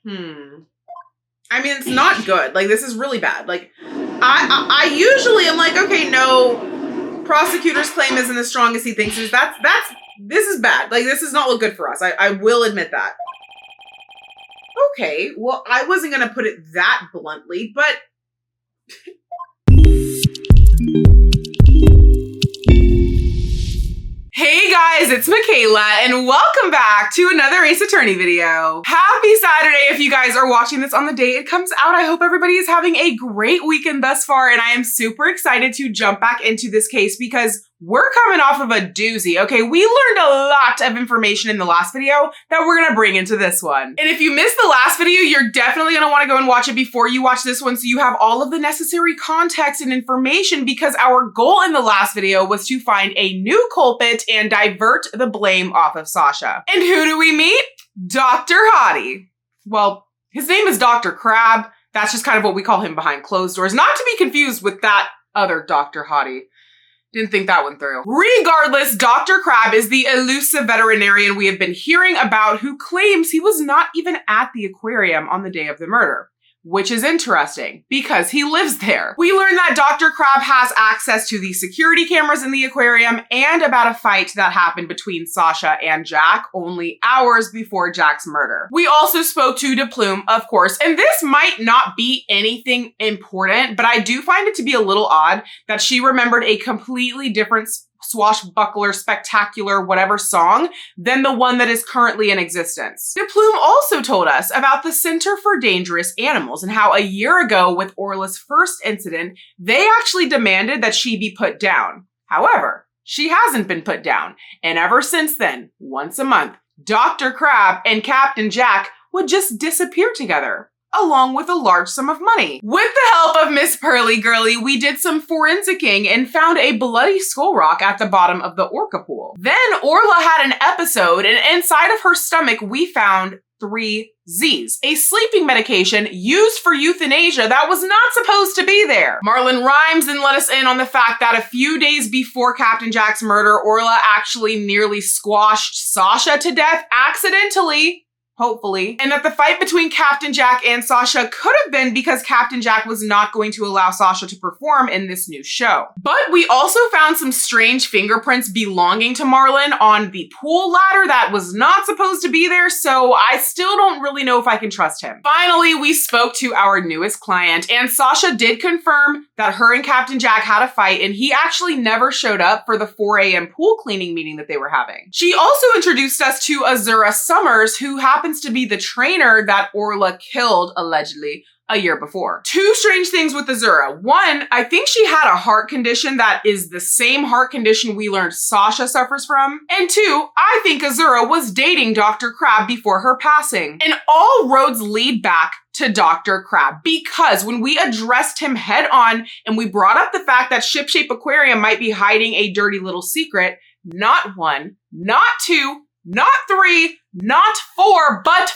I mean, it's not good. Like, this is really bad. Like, I usually am like, okay, no, prosecutor's claim isn't as strong as he thinks it is. This is bad. Like, this does not look good for us. I will admit that. Okay, well, I wasn't going to put it that bluntly, but... Hey guys, it's Michaela, and welcome back to another Ace Attorney video. Happy Saturday if you guys are watching this on the day it comes out. I hope everybody is having a great weekend thus far, and I am super excited to jump back into this case because we're coming off of a doozy. Okay, we learned a lot of information in the last video that we're gonna bring into this one. And if you missed the last video, you're definitely gonna wanna go and watch it before you watch this one so you have all of the necessary context and information, because our goal in the last video was to find a new culprit and divert the blame off of Sasha. And who do we meet? Dr. Hottie. Well, his name is Dr. Crab. That's just kind of what we call him behind closed doors, not to be confused with that other Dr. Hottie. Didn't think that one through. Regardless, Dr. Crab is the elusive veterinarian we have been hearing about who claims he was not even at the aquarium on the day of the murder. Which is interesting because he lives there. We learn that Dr. Crab has access to the security cameras in the aquarium and about a fight that happened between Sasha and Jack only hours before Jack's murder. We also spoke to DePlume, of course, and this might not be anything important, but I do find it to be a little odd that she remembered a completely different swashbuckler, spectacular, whatever song than the one that is currently in existence. DePlume also told us about the Center for Dangerous Animals and how a year ago with Orla's first incident, they actually demanded that she be put down. However, she hasn't been put down, and ever since then, once a month, Dr. Crab and Captain Jack would just disappear together, along with a large sum of money. With the help of Miss Pearly Girly, we did some forensicing and found a bloody skull rock at the bottom of the orca pool. Then Orla had an episode, and inside of her stomach, we found 3 Z's, a sleeping medication used for euthanasia that was not supposed to be there. Marlon rhymes and let us in on the fact that a few days before Captain Jack's murder, Orla actually nearly squashed Sasha to death accidentally. Hopefully, and that the fight between Captain Jack and Sasha could have been because Captain Jack was not going to allow Sasha to perform in this new show. But we also found some strange fingerprints belonging to Marlon on the pool ladder that was not supposed to be there, so I still don't really know if I can trust him. Finally, we spoke to our newest client, and Sasha did confirm that her and Captain Jack had a fight, and he actually never showed up for the 4 a.m. pool cleaning meeting that they were having. She also introduced us to Azura Summers, who happens to be the trainer that Orla killed, allegedly, a year before. 2 strange things with Azura. 1, I think she had a heart condition that is the same heart condition we learned Sasha suffers from. And 2, I think Azura was dating Dr. Crab before her passing. And all roads lead back to Dr. Crab, because when we addressed him head on and we brought up the fact that Shipshape Aquarium might be hiding a dirty little secret, not 1, not 2, not 3, not 4, but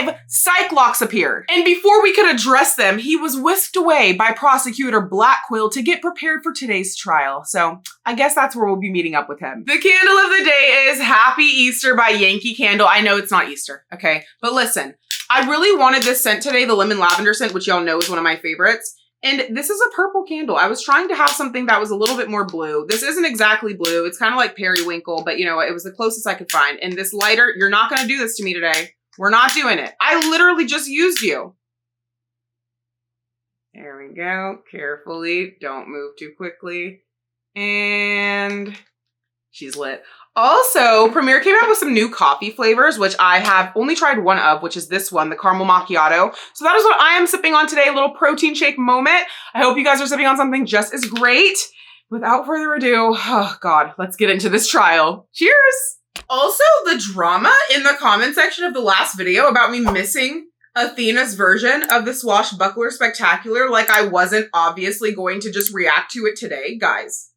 5 Cyclocks appeared. And before we could address them, he was whisked away by Prosecutor Blackquill to get prepared for today's trial. So I guess that's where we'll be meeting up with him. The candle of the day is Happy Easter by Yankee Candle. I know it's not Easter, okay? But listen, I really wanted this scent today, the lemon lavender scent, which y'all know is one of my favorites. And this is a purple candle. I was trying to have something that was a little bit more blue. This isn't exactly blue. It's kind of like periwinkle, but you know, it was the closest I could find. And this lighter, you're not gonna do this to me today. We're not doing it. I literally just used you. There we go. Carefully. Don't move too quickly. And she's lit. Also, Premier came out with some new coffee flavors, which I have only tried one of, which is this one, the caramel macchiato. So that is what I am sipping on today, a little protein shake moment. I hope you guys are sipping on something just as great. Without further ado, oh God, let's get into this trial. Cheers! Also, the drama in the comment section of the last video about me missing Athena's version of the Swashbuckler Spectacular, like I wasn't obviously going to just react to it today, guys.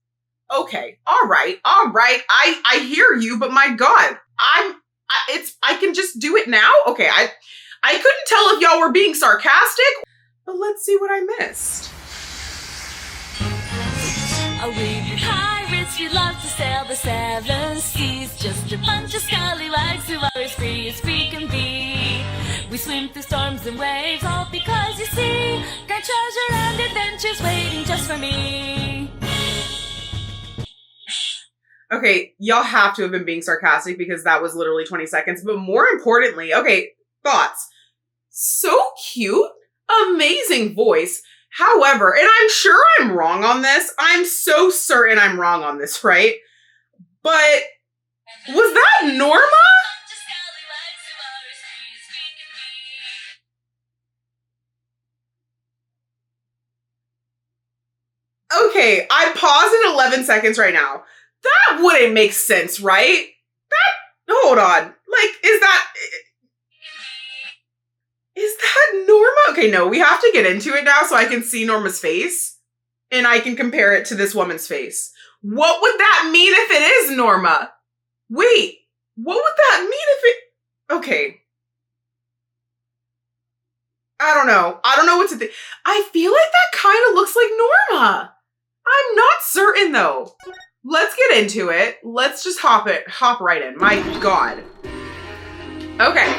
Okay, all right. I hear you, but my God, I can just do it now. Okay, I couldn't tell if y'all were being sarcastic, but let's see what I missed. A weeping pirates, we love to sail the 7 seas. Just a bunch of scallywags who are as free can be. We swim through storms and waves, all because you see, got treasure and adventures waiting just for me. Okay, y'all have to have been being sarcastic because that was literally 20 seconds. But more importantly, okay, thoughts. So cute, amazing voice. However, and I'm sure I'm wrong on this. I'm so certain I'm wrong on this, right? But was that Norma? Okay, I paused at 11 seconds right now. That wouldn't make sense, right? Hold on. Like, is that Norma? Okay, no, we have to get into it now so I can see Norma's face and I can compare it to this woman's face. What would that mean if it is Norma? Wait, what would that mean if it... Okay. I don't know. I don't know what to think. I feel like that kind of looks like Norma. I'm not certain though. Let's get into it. Let's just hop right in. My God. Okay.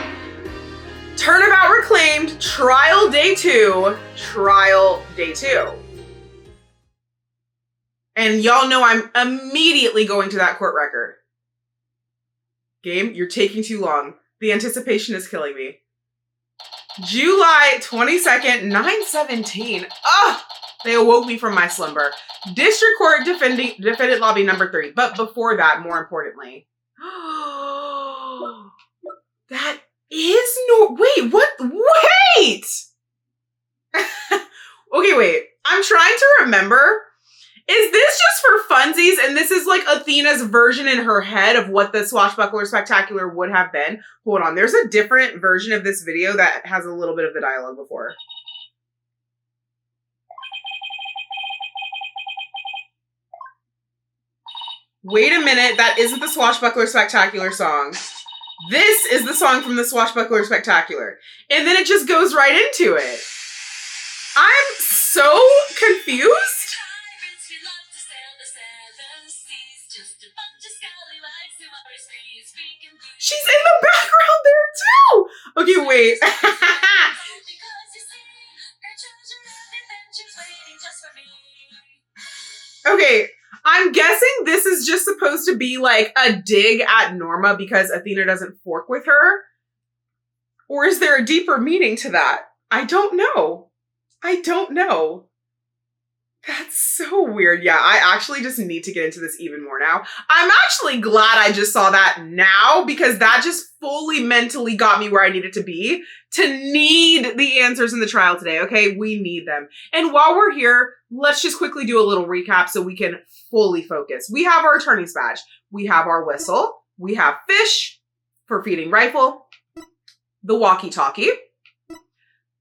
Turnabout Reclaimed, Trial Day 2. Trial Day 2. And y'all know I'm immediately going to that court record. Game, you're taking too long. The anticipation is killing me. July 22nd, 9:17. Ugh! They awoke me from my slumber. District Court Defendant Lobby number 3. But before that, more importantly. That is wait, what? Wait! Okay, wait. I'm trying to remember. Is this just for funsies? And this is like Athena's version in her head of what the Swashbuckler Spectacular would have been? Hold on. There's a different version of this video that has a little bit of the dialogue before. Wait a minute, that isn't the Swashbuckler Spectacular song. This is the song from the Swashbuckler Spectacular. And then it just goes right into it. I'm so confused. She's in the background there too! Okay, wait. Okay. I'm guessing this is just supposed to be like a dig at Norma because Athena doesn't fork with her. Or is there a deeper meaning to that? I don't know. I don't know. That's so weird. Yeah, I actually just need to get into this even more now. I'm actually glad I just saw that now because that just fully mentally got me where I needed to be to need the answers in the trial today, okay? We need them. And while we're here, let's just quickly do a little recap so we can fully focus. We have our attorney's badge. We have our whistle. We have fish for feeding rifle. The walkie-talkie.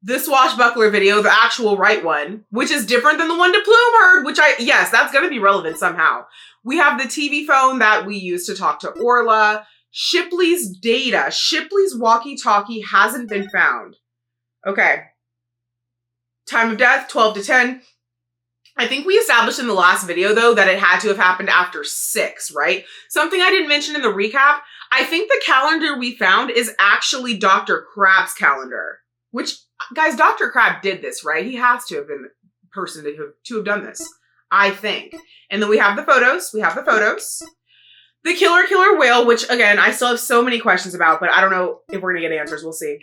The swashbuckler video, the actual right one, which is different than the one to Plume heard, which yes, that's going to be relevant somehow. We have the TV phone that we use to talk to Orla. Shipley's data. Shipley's walkie-talkie hasn't been found. Okay. Time of death, 12 to 10. I think we established in the last video, though, that it had to have happened after 6, right? Something I didn't mention in the recap, I think the calendar we found is actually Dr. Crab's calendar. Which, guys, Dr. Crab did this, right? He has to have been the person to have done this, I think. And then we have the photos. We have the photos. The killer whale, which, again, I still have so many questions about, but I don't know if we're going to get answers. We'll see.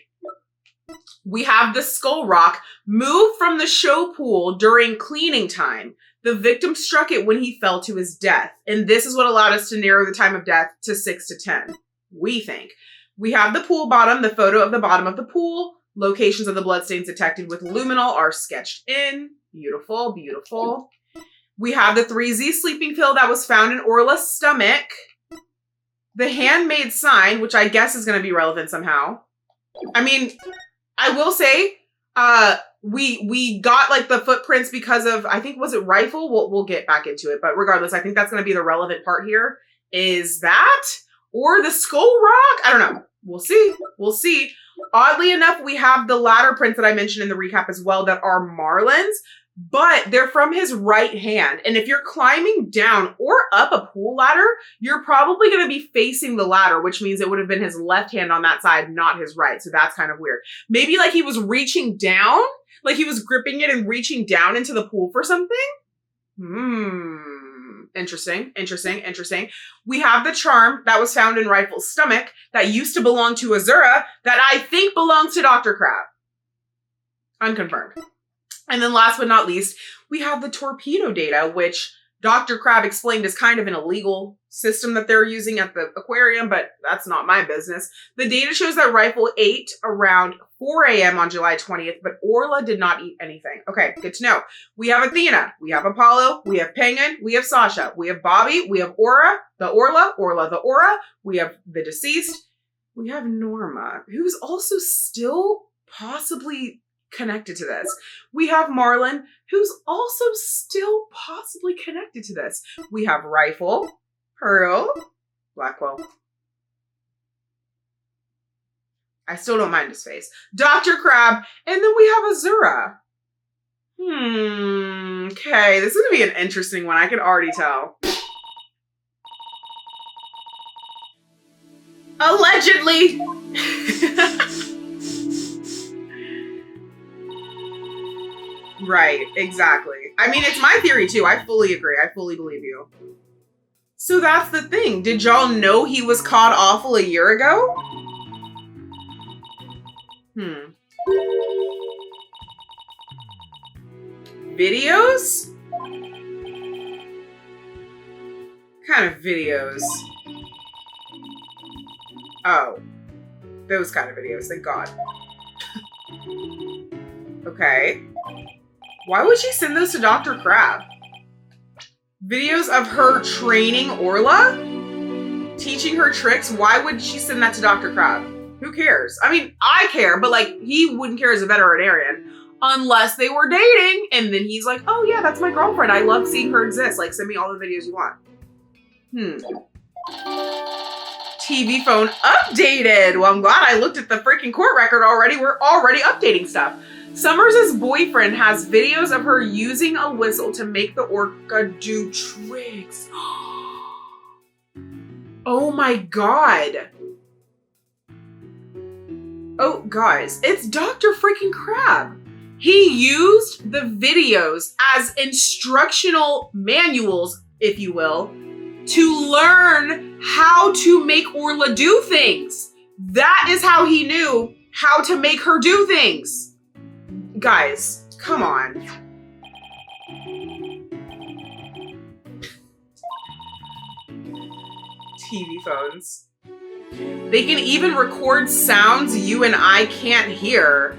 We have the skull rock moved from the show pool during cleaning time. The victim struck it when he fell to his death. And this is what allowed us to narrow the time of death to 6 to 10, we think. We have the pool bottom, the photo of the bottom of the pool. Locations of the bloodstains detected with luminol are sketched in. Beautiful, beautiful. We have the 3Z sleeping pill that was found in Orla's stomach. The handmade sign, which I guess is going to be relevant somehow. I mean, I will say, we got like the footprints because of, I think, was it rifle? We'll get back into it. But regardless, I think that's going to be the relevant part here. Is that or the skull rock? I don't know. We'll see. We'll see. Oddly enough, we have the ladder prints that I mentioned in the recap as well that are Marlon's. but they're from his right hand. And if you're climbing down or up a pool ladder, you're probably going to be facing the ladder, which means it would have been his left hand on that side, not his right. So that's kind of weird. Maybe like he was reaching down, like he was gripping it and reaching down into the pool for something. Interesting. We have the charm that was found in Rifle's stomach that used to belong to Azura that I think belongs to Dr. Crab. Unconfirmed. And then last but not least, we have the torpedo data, which Dr. Crab explained is kind of an illegal system that they're using at the aquarium, but that's not my business. The data shows that Rifle ate around 4 a.m. on July 20th, but Orla did not eat anything. Okay, good to know. We have Athena, we have Apollo, we have Penguin, we have Sasha, we have Bobby, we have Orla, the Aura, we have the deceased, we have Norma, who's also still possibly connected to this. We have Marlon, who's also still possibly connected to this. We have Rifle, Pearl, Blackwell. I still don't mind his face. Dr. Crab, and then we have Azura. Okay, this is gonna be an interesting one. I can already tell. Allegedly. Right, exactly. I mean, it's my theory too. I fully agree. I fully believe you. So that's the thing. Did y'all know he was caught awful a year ago? Videos? What kind of videos? Oh. Those kind of videos, thank God. Okay. Why would she send those to Dr. Crab? Videos of her training Orla? Teaching her tricks? Why would she send that to Dr. Crab? Who cares? I mean, I care, but like, he wouldn't care as a veterinarian unless they were dating. And then he's like, oh yeah, that's my girlfriend. I love seeing her exist. Like, send me all the videos you want. TV phone updated. Well, I'm glad I looked at the freaking court record already. We're already updating stuff. Summers' boyfriend has videos of her using a whistle to make the orca do tricks. Oh my God. Oh, guys, it's Dr. freaking Crab. He used the videos as instructional manuals, if you will, to learn how to make Orla do things. That is how he knew how to make her do things. Guys, come on. TV phones. They can even record sounds you and I can't hear.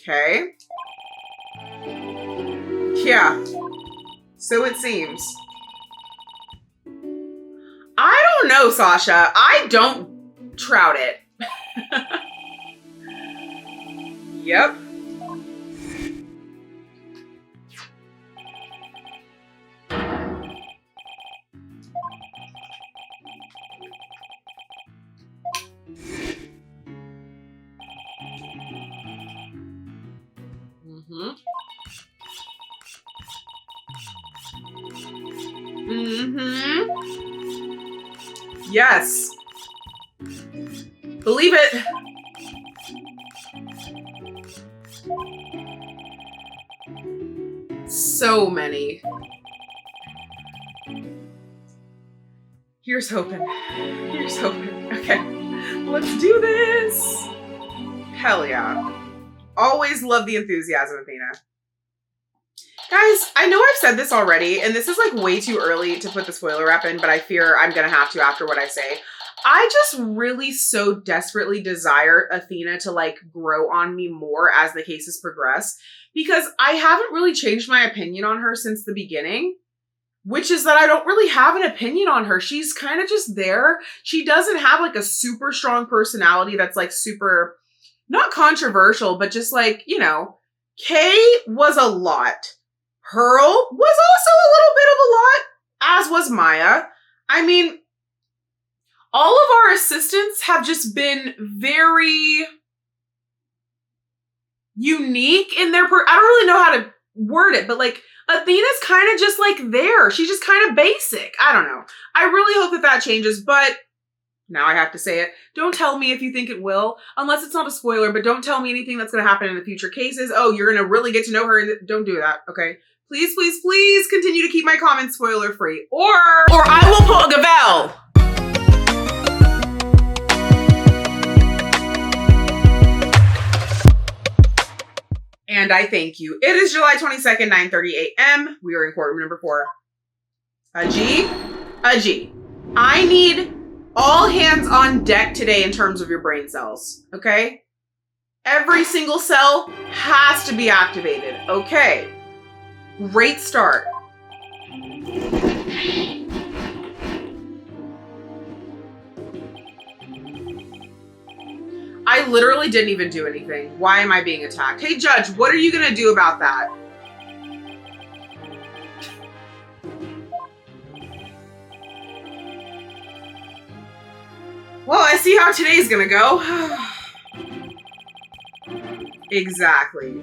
Okay. Yeah. So it seems. I don't know, Sasha. I don't trout it. Yep. Yes. Believe it. So many. Here's hoping. Here's hoping. Okay. Let's do this. Hell yeah. Always love the enthusiasm, Athena. Guys, I know I've said this already, and this is like way too early to put the spoiler wrap in, but I fear I'm gonna have to after what I say. I just really so desperately desire Athena to like grow on me more as the cases progress, because I haven't really changed my opinion on her since the beginning, which is that I don't really have an opinion on her. She's kind of just there. She doesn't have like a super strong personality that's like super, not controversial, but just like, you know, Kay was a lot. Pearl was also a little bit of a lot, as was Maya. I mean, All of our assistants have just been very unique in their I don't really know how to word it, but like Athena's kind of just like there. She's just kind of basic. I don't know. I really hope that that changes, but now I have to say it. Don't tell me if you think it will, unless it's not a spoiler, but don't tell me anything that's going to happen in the future cases. Oh, you're going to really get to know her. Don't do that, okay? Please, please, please continue to keep my comments spoiler free, or I will pull a gavel. And I thank you. It is July 22nd, 9:30 a.m. We are in courtroom number 4. Aji, I need all hands on deck today in terms of your brain cells, okay? Every single cell has to be activated, okay? Great start. I literally didn't even do anything. Why am I being attacked? Hey, Judge, what are you gonna do about that? Well, I see how today's gonna go. Exactly.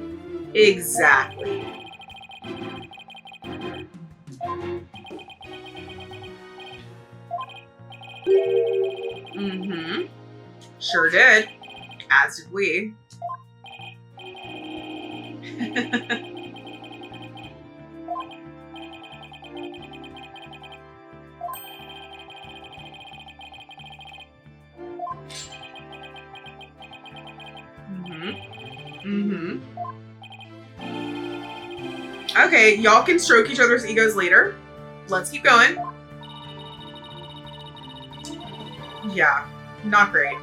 Mm-hmm. Sure did. As did we. Okay, y'all can stroke each other's egos later. Let's keep going. Yeah, not great.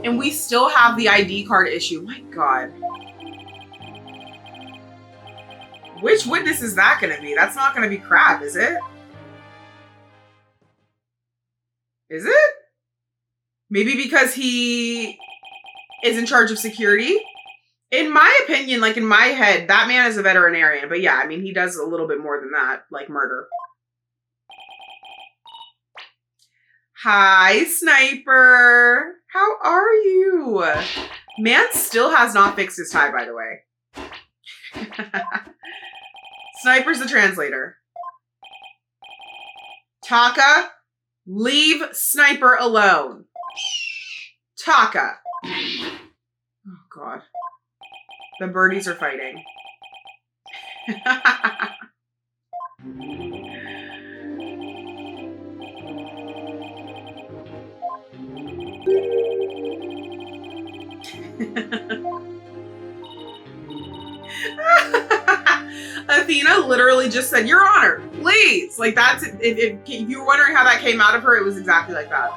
And we still have the ID card issue. My God. Which witness is that going to be? That's not going to be Crab, is it? Is it? Maybe because he is in charge of security? In my opinion, like in my head, that man is a veterinarian. But yeah, I mean, he does a little bit more than that, like murder. Hi, Sniper. How are you? Man still has not fixed his tie, by the way. Sniper's the translator. Taka, leave Sniper alone. Taka. Oh, God. The birdies are fighting. Athena literally just said, "Your Honor, please." Like that's if you were wondering how that came out of her, it was exactly like that.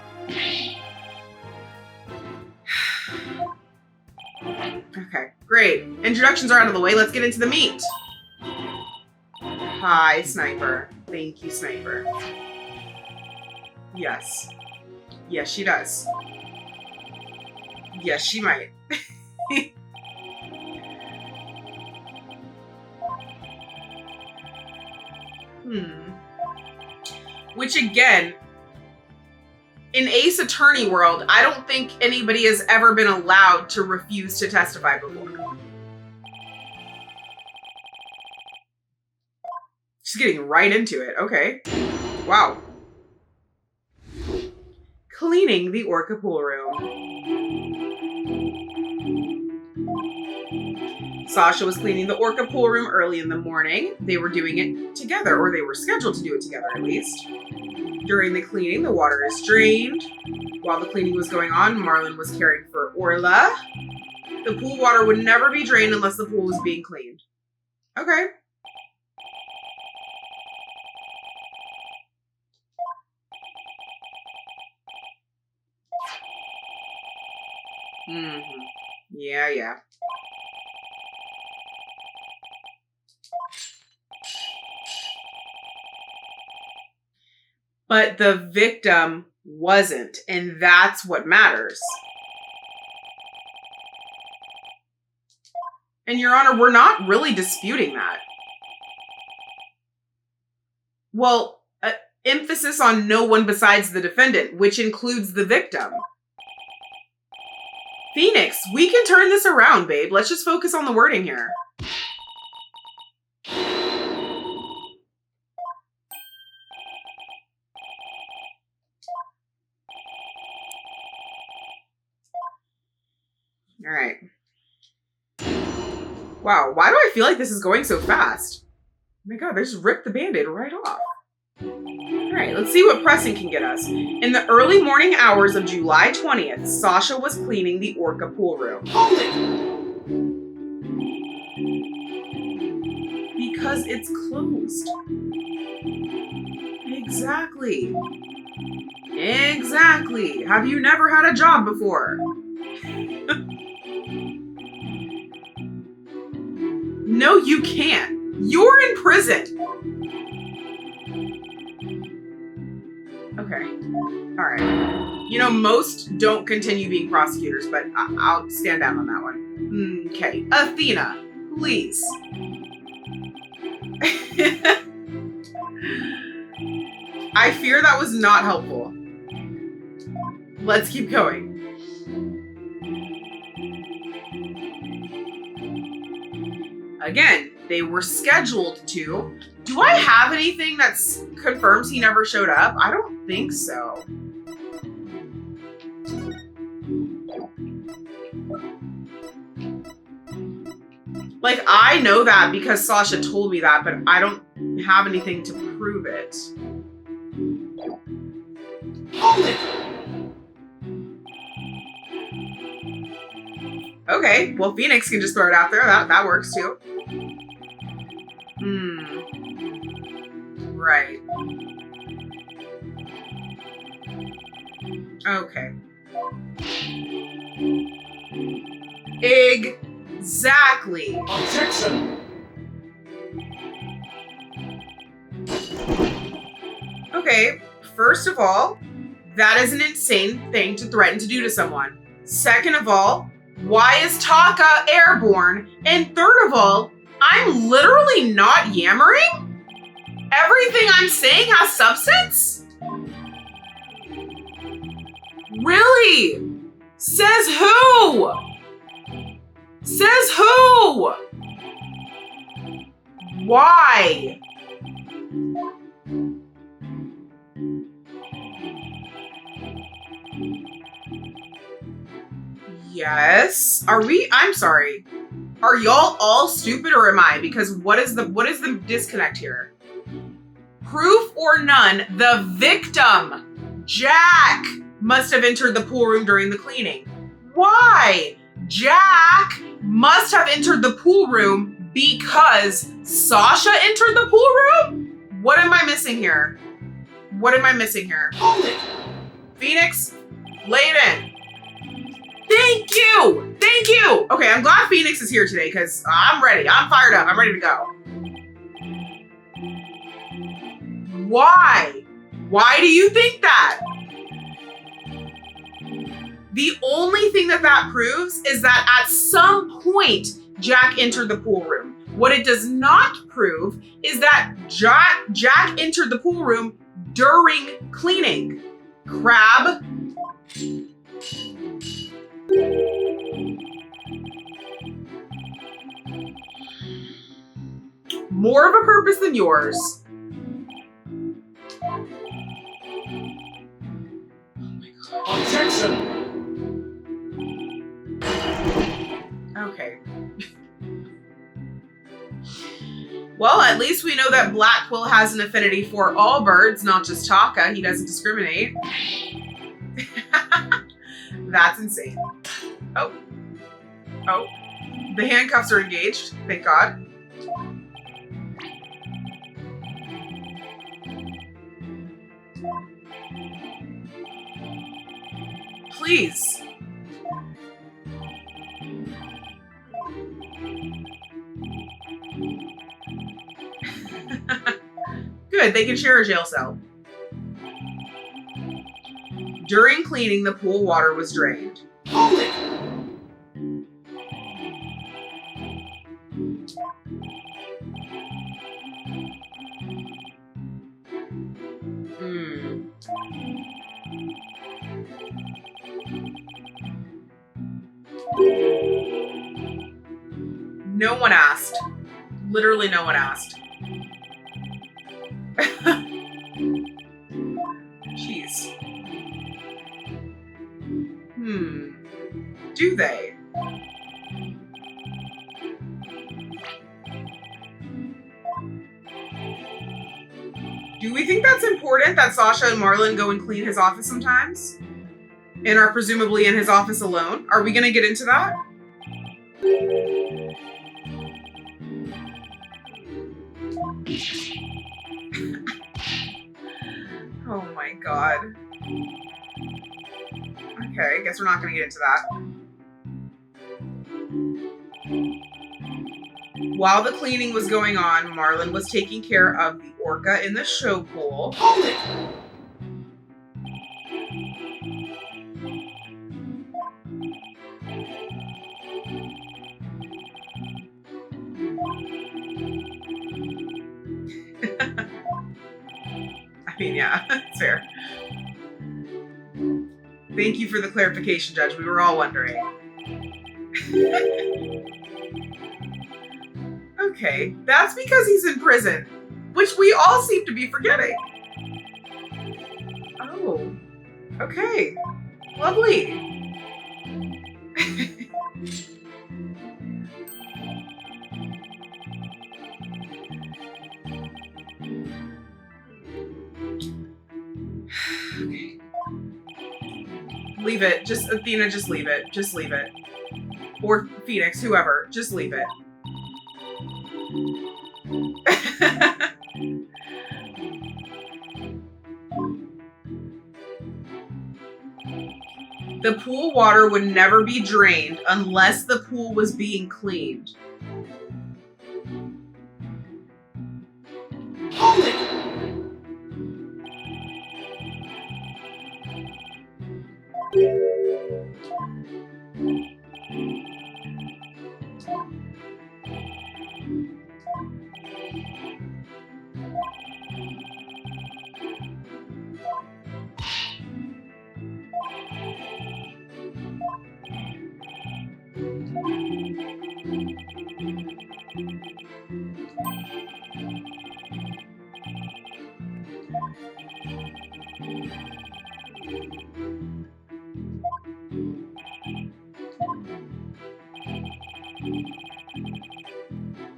Okay, great. Introductions are out of the way. Let's get into the meat. Hi, Sniper. Thank you, Sniper. Yes. Yes, she does. Yes, she might. Which again, in Ace Attorney world, I don't think anybody has ever been allowed to refuse to testify before. She's getting right into it. Okay. Wow. Cleaning the orca pool room. Sasha was cleaning the orca pool room early in the morning. They were doing it together, or they were scheduled to do it together at least. During the cleaning, the water is drained. While the cleaning was going on, Marlon was caring for Orla. The pool water would never be drained unless the pool was being cleaned. Okay. Yeah. But the victim wasn't, and that's what matters. And Your Honor, we're not really disputing that. Well, emphasis on no one besides the defendant, which includes the victim. Phoenix, we can turn this around, babe. Let's just focus on the wording here. All right. Wow, why do I feel like this is going so fast? Oh my God, they just ripped the Band-Aid right off. All right, let's see what pressing can get us. In the early morning hours of July 20th, Sasha was cleaning the Orca pool room. Hold it! Because it's closed. Exactly. Exactly. Have you never had a job before? No, you can't. You're in prison. Okay. All right. You know, most don't continue being prosecutors, but I'll stand down on that one. Okay. Athena, please. I fear that was not helpful. Let's keep going. Again, they were scheduled to. Do I have anything that confirms he never showed up? I don't think so. Like, I know that because Sasha told me that, but I don't have anything to prove it. Hold it! Okay, well, Phoenix can just throw it out there. That works too. Right. Okay. Exactly. Objection! Okay, first of all, that is an insane thing to threaten to do to someone. Second of all, why is Taka airborne? And third of all, I'm literally not yammering? Everything I'm saying has substance? Really? Says who? Says who? Why? Yes. Are we? I'm sorry. Are y'all all stupid or am I? Because what is the disconnect here? Proof or none, the victim, Jack, must have entered the pool room during the cleaning. Why? Jack must have entered the pool room because Sasha entered the pool room? What am I missing here? What am I missing here? Hold it! Phoenix, lay it in. Thank you! Thank you! Okay, I'm glad Phoenix is here today because I'm ready. I'm fired up. I'm ready to go. Why? Why do you think that? The only thing that proves is that at some point, Jack entered the pool room. What it does not prove is that Jack entered the pool room during cleaning. Crab. More of a purpose than yours. Objection! Okay. Well, at least we know that Blackquill has an affinity for all birds, not just Taka. He doesn't discriminate. That's insane. Oh. Oh. The handcuffs are engaged. Thank God. Please. Good, they can share a jail cell. During cleaning, the pool water was drained. Hold it! No one asked. Literally no one asked. Jeez. Do they? Do we think that's important that Sasha and Marlon go and clean his office sometimes? And are presumably in his office alone? Are we going to get into that? Oh my god. Okay, I guess we're not going to get into that. While the cleaning was going on, Marlon was taking care of the orca in the show pool. Hold it! I mean, yeah, it's fair. Thank you for the clarification, Judge. We were all wondering. Okay, that's because he's in prison, which we all seem to be forgetting. Oh, okay. Lovely. Okay. Leave it. Just, Athena, just leave it. Just leave it. Or Phoenix, whoever. Just leave it. The pool water would never be drained unless the pool was being cleaned. Hold it!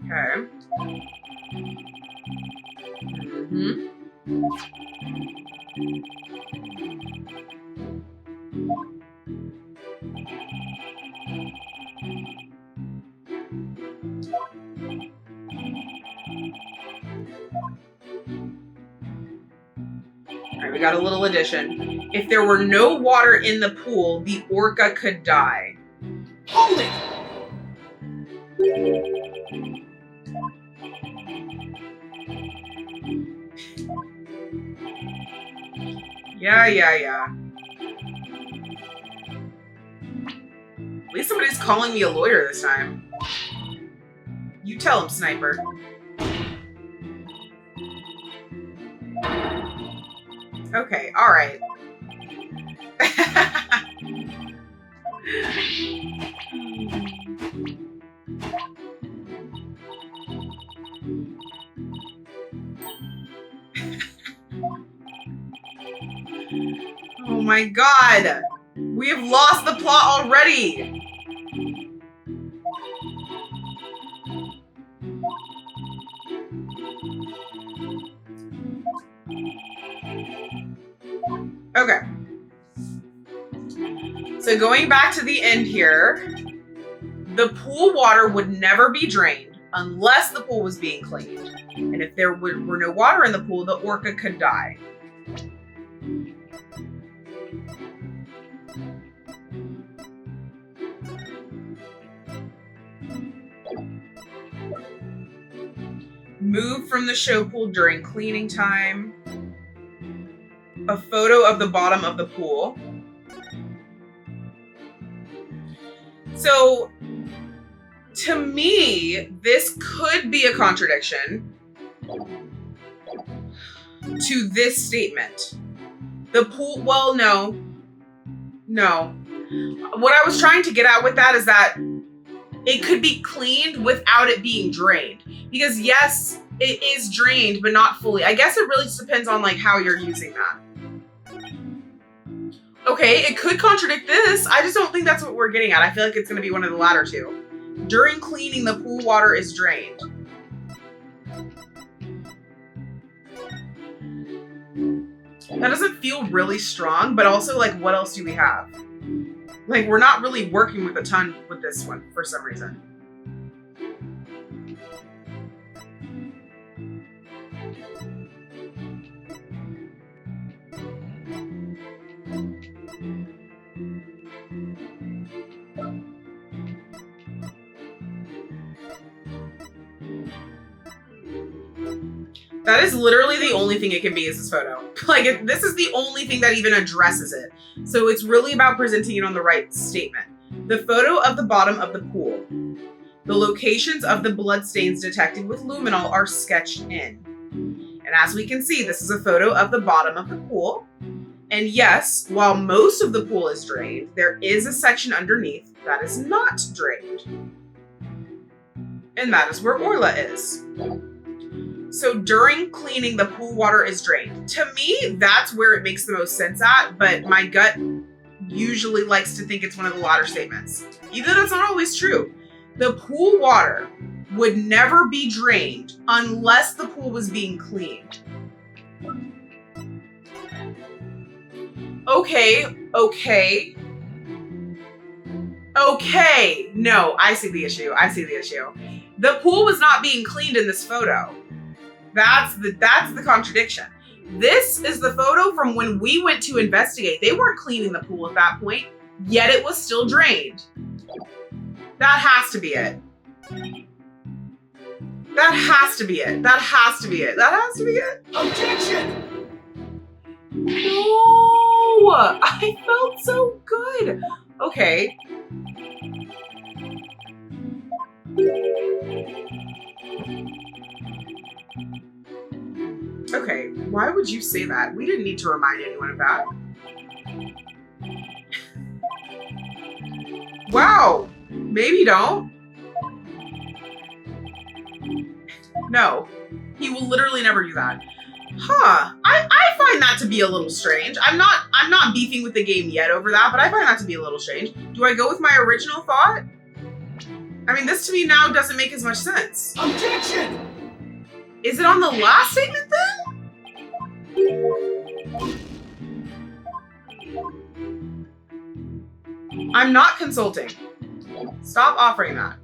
Okay. Alright, we got a little addition. If there were no water in the pool, the orca could die. Hold it! Yeah. At least somebody's calling me a lawyer this time. You tell him, Sniper. Okay, alright. Oh my god! We have lost the plot already! Okay. So going back to the end here, the pool water would never be drained unless the pool was being cleaned. And if there were no water in the pool, the orca could die. Move from the show pool during cleaning time. A photo of the bottom of the pool. So, to me, this could be a contradiction to this statement. The pool, well, no. What I was trying to get at with that is that it could be cleaned without it being drained. Because yes, it is drained, but not fully. I guess it really just depends on like how you're using that. Okay, it could contradict this. I just don't think that's what we're getting at. I feel like it's going to be one of the latter two. During cleaning, the pool water is drained. That doesn't feel really strong, but also like what else do we have? Like we're not really working with a ton with this one for some reason. That is literally the only thing it can be is this photo. Like, this is the only thing that even addresses it. So it's really about presenting it on the right statement. The photo of the bottom of the pool. The locations of the bloodstains detected with luminol are sketched in. And as we can see, this is a photo of the bottom of the pool. And yes, while most of the pool is drained, there is a section underneath that is not drained. And that is where Orla is. So during cleaning, the pool water is drained. To me, that's where it makes the most sense at, but my gut usually likes to think it's one of the latter statements. Even though that's not always true. The pool water would never be drained unless the pool was being cleaned. Okay. No, I see the issue. The pool was not being cleaned in this photo. That's the contradiction. This is the photo from when we went to investigate. They weren't cleaning the pool at that point, yet it was still drained. That has to be it. Objection! No! I felt so good. Okay. Okay, why would you say that? We didn't need to remind anyone of that. Wow, maybe don't. No, he will literally never do that. Huh, I find that to be a little strange. I'm not beefing with the game yet over that, but I find that to be a little strange. Do I go with my original thought? I mean, this to me now doesn't make as much sense. Objection! Is it on the last statement then? I'm not consulting. Stop offering that.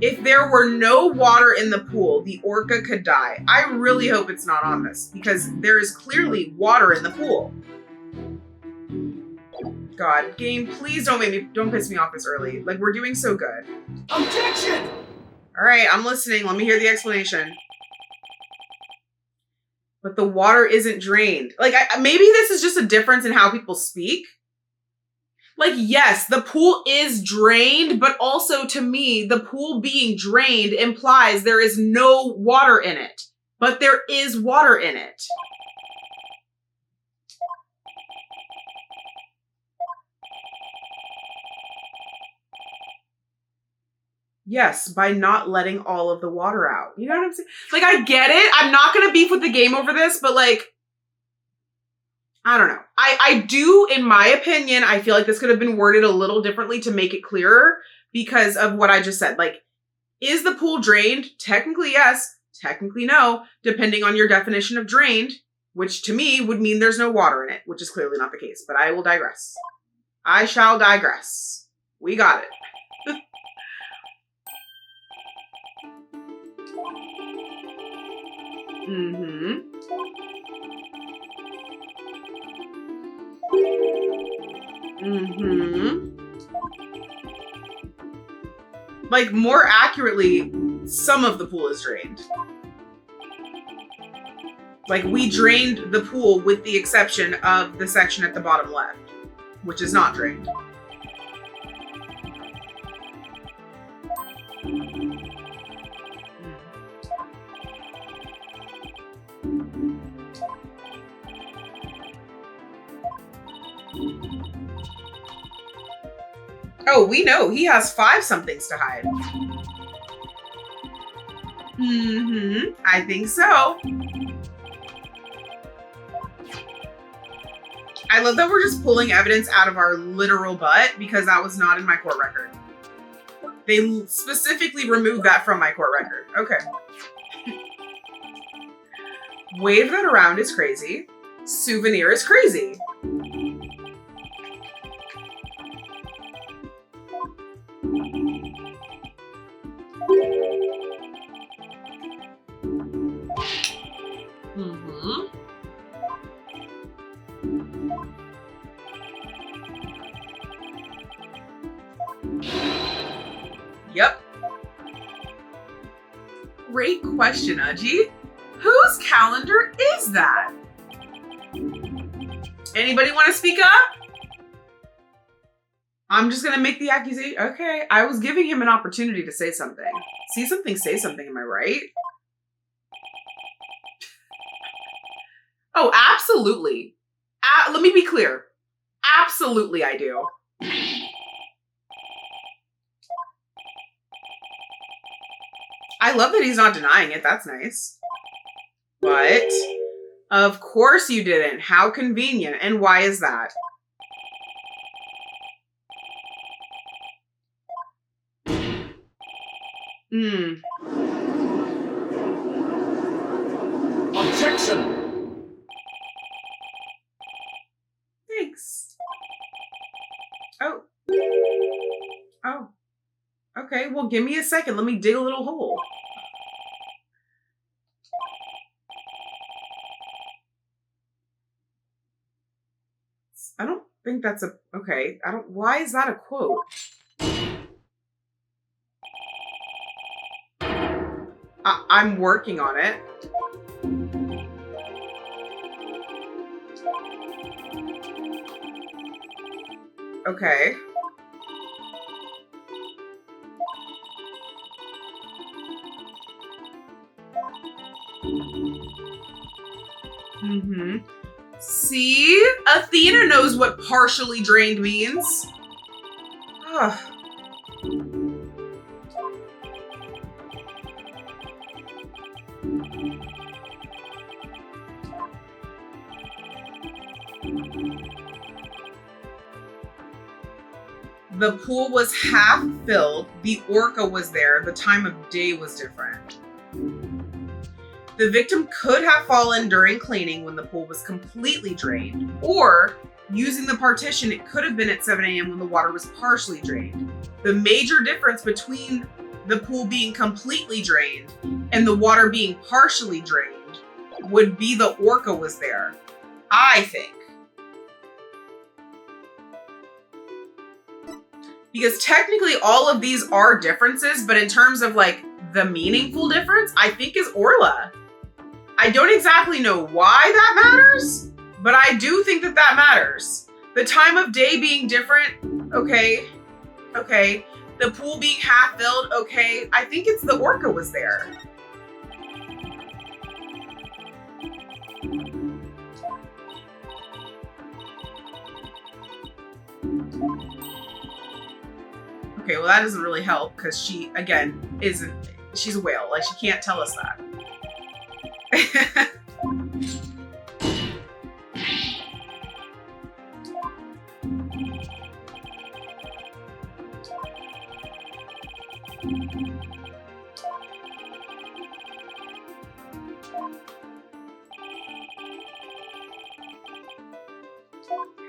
If there were no water in the pool, the orca could die. I really hope it's not on this because there is clearly water in the pool. God, game, please don't piss me off this early. Like, we're doing so good. Objection! All right, I'm listening. Let me hear the explanation. But the water isn't drained. Like, maybe this is just a difference in how people speak. Like, yes, the pool is drained, but also to me, the pool being drained implies there is no water in it. But there is water in it. Yes, by not letting all of the water out. You know what I'm saying? Like, I get it. I'm not going to beef with the game over this, but like, I don't know. I do, in my opinion, I feel like this could have been worded a little differently to make it clearer because of what I just said. Like, is the pool drained? Technically, yes. Technically, no. Depending on your definition of drained, which to me would mean there's no water in it, which is clearly not the case, but I will digress. I shall digress. We got it. Mm-hmm. Like, more accurately, some of the pool is drained. Like, we drained the pool with the exception of the section at the bottom left, which is not drained. Oh, we know he has 5 somethings to hide. I think so. I love that we're just pulling evidence out of our literal butt because that was not in my court record. They specifically removed that from my court record. Okay. Wave that around is crazy. Souvenir is crazy. Yep. Great question, Udgy. Whose calendar is that? Anybody want to speak up? I'm just going to make the accusation. Okay, I was giving him an opportunity to say something. See something, say something, am I right? Oh, absolutely. Let me be clear. Absolutely, I do. I love that he's not denying it. That's nice. What? Of course you didn't. How convenient. And why is that? Objection! Thanks. Oh. Oh. Okay, well, give me a second. Let me dig a little hole. I don't think that's a... Okay, why is that a quote? I'm working on it. Okay. See? Athena knows what partially drained means. Ugh. The pool was half filled. The orca was there. The time of day was different. The victim could have fallen during cleaning when the pool was completely drained, or using the partition, it could have been at 7 a.m. when the water was partially drained. The major difference between the pool being completely drained and the water being partially drained would be the orca was there, I think. Because technically all of these are differences, but in terms of like the meaningful difference, I think is Orla. I don't exactly know why that matters, but I do think that that matters. The time of day being different, okay. Okay. The pool being half filled, okay. I think it's the orca was there. Okay, well that doesn't really help because she, again, she's a whale. Like, she can't tell us that.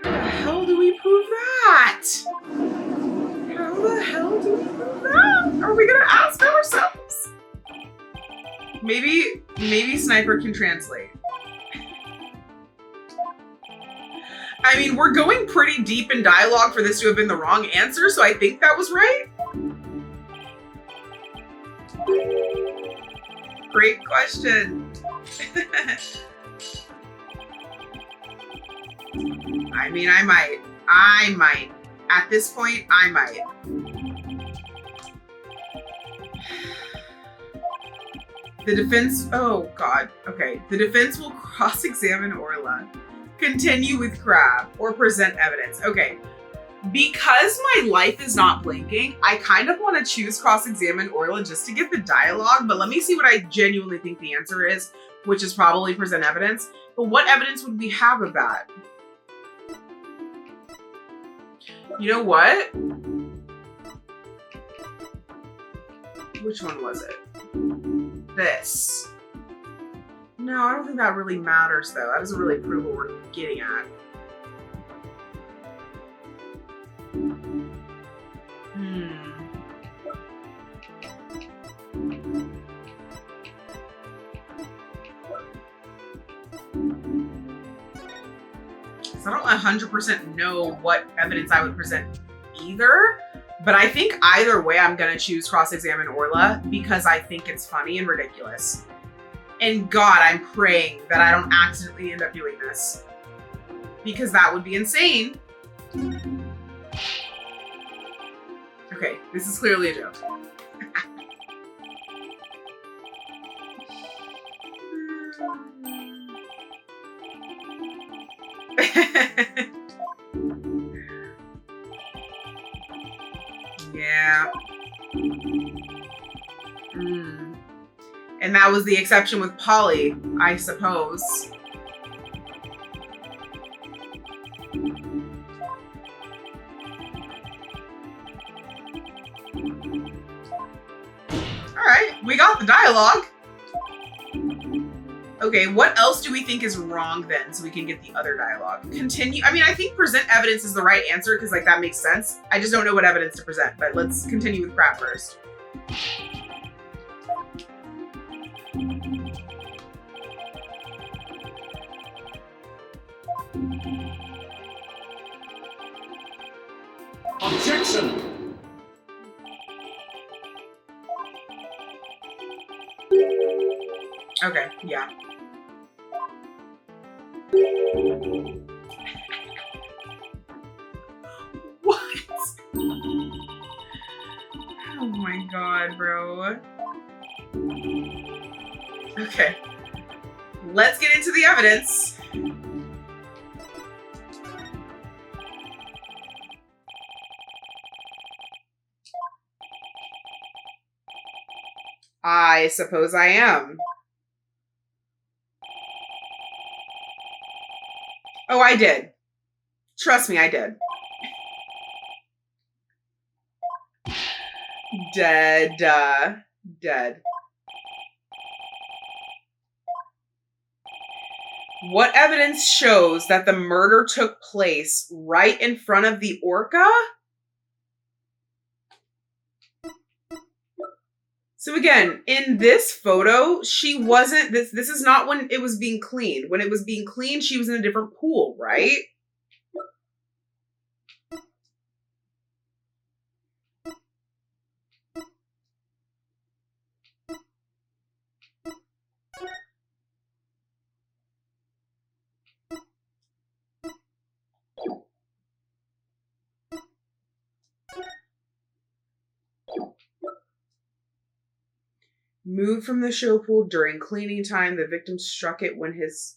How the hell do we prove that? How the hell do we prove that? Are we gonna ask ourselves? Maybe Sniper can translate. I mean, we're going pretty deep in dialogue for this to have been the wrong answer, so I think that was right. Great question. I mean, I might. At this point, I might. The defense, oh God, okay. The defense will cross-examine Orla, continue with Crab, or present evidence. Okay, Because my life is not blinking, I kind of want to choose cross-examine Orla just to get the dialogue, but let me see what I genuinely think the answer is, which is probably present evidence. But what evidence would we have of that? You know what? Which one was it? This. No, I don't think that really matters though. That doesn't really prove what we're getting at. So I don't 100% know what evidence I would present either, but I think either way I'm gonna choose cross-examine Orla because I think it's funny and ridiculous. And God, I'm praying that I don't accidentally end up doing this because that would be insane. Okay, this is clearly a joke. Yeah. And that was the exception with Polly, I suppose. All right, we got the dialogue. Okay, what else do we think is wrong then so we can get the other dialogue? Continue. I mean, I think present evidence is the right answer because like that makes sense. I just don't know what evidence to present, but let's continue with crap first. Objection! Okay, yeah. What? Oh my God, bro. Okay. Let's get into the evidence. I suppose I am. Oh, I did. Trust me, I did. Dead. Dead. What evidence shows that the murder took place right in front of the orca? So again, in this photo, she wasn't, this is not when it was being cleaned. When it was being cleaned, she was in a different pool, right? Moved from the show pool during cleaning time. The victim struck it when his...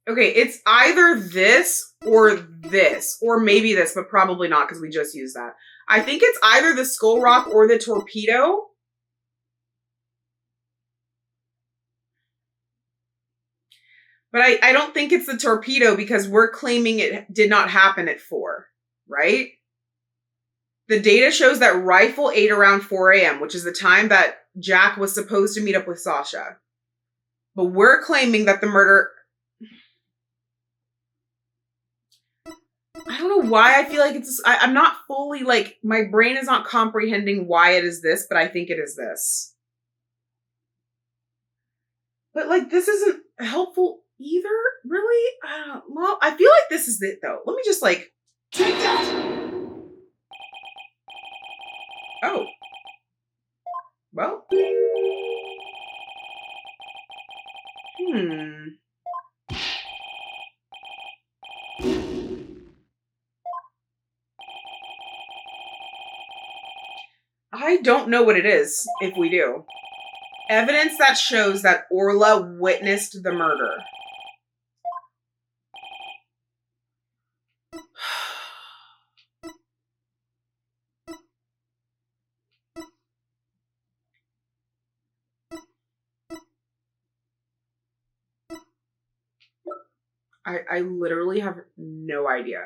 Okay, it's either this, or maybe this, but probably not because we just used that. I think it's either the skull rock or the torpedo. But I don't think it's the torpedo because we're claiming it did not happen at 4, right? The data shows that Rifle ate around 4 a.m., which is the time that Jack was supposed to meet up with Sasha. But we're claiming that the murder... I don't know why I feel like it's... I'm not fully, like, my brain is not comprehending why it is this, but I think it is this. But, like, this isn't helpful either, really? Well, I feel like this is it, though. Let me just, like... Take that! Oh. Well. I don't know what it is, if we do. Evidence that shows that Orla witnessed the murder. I literally have no idea.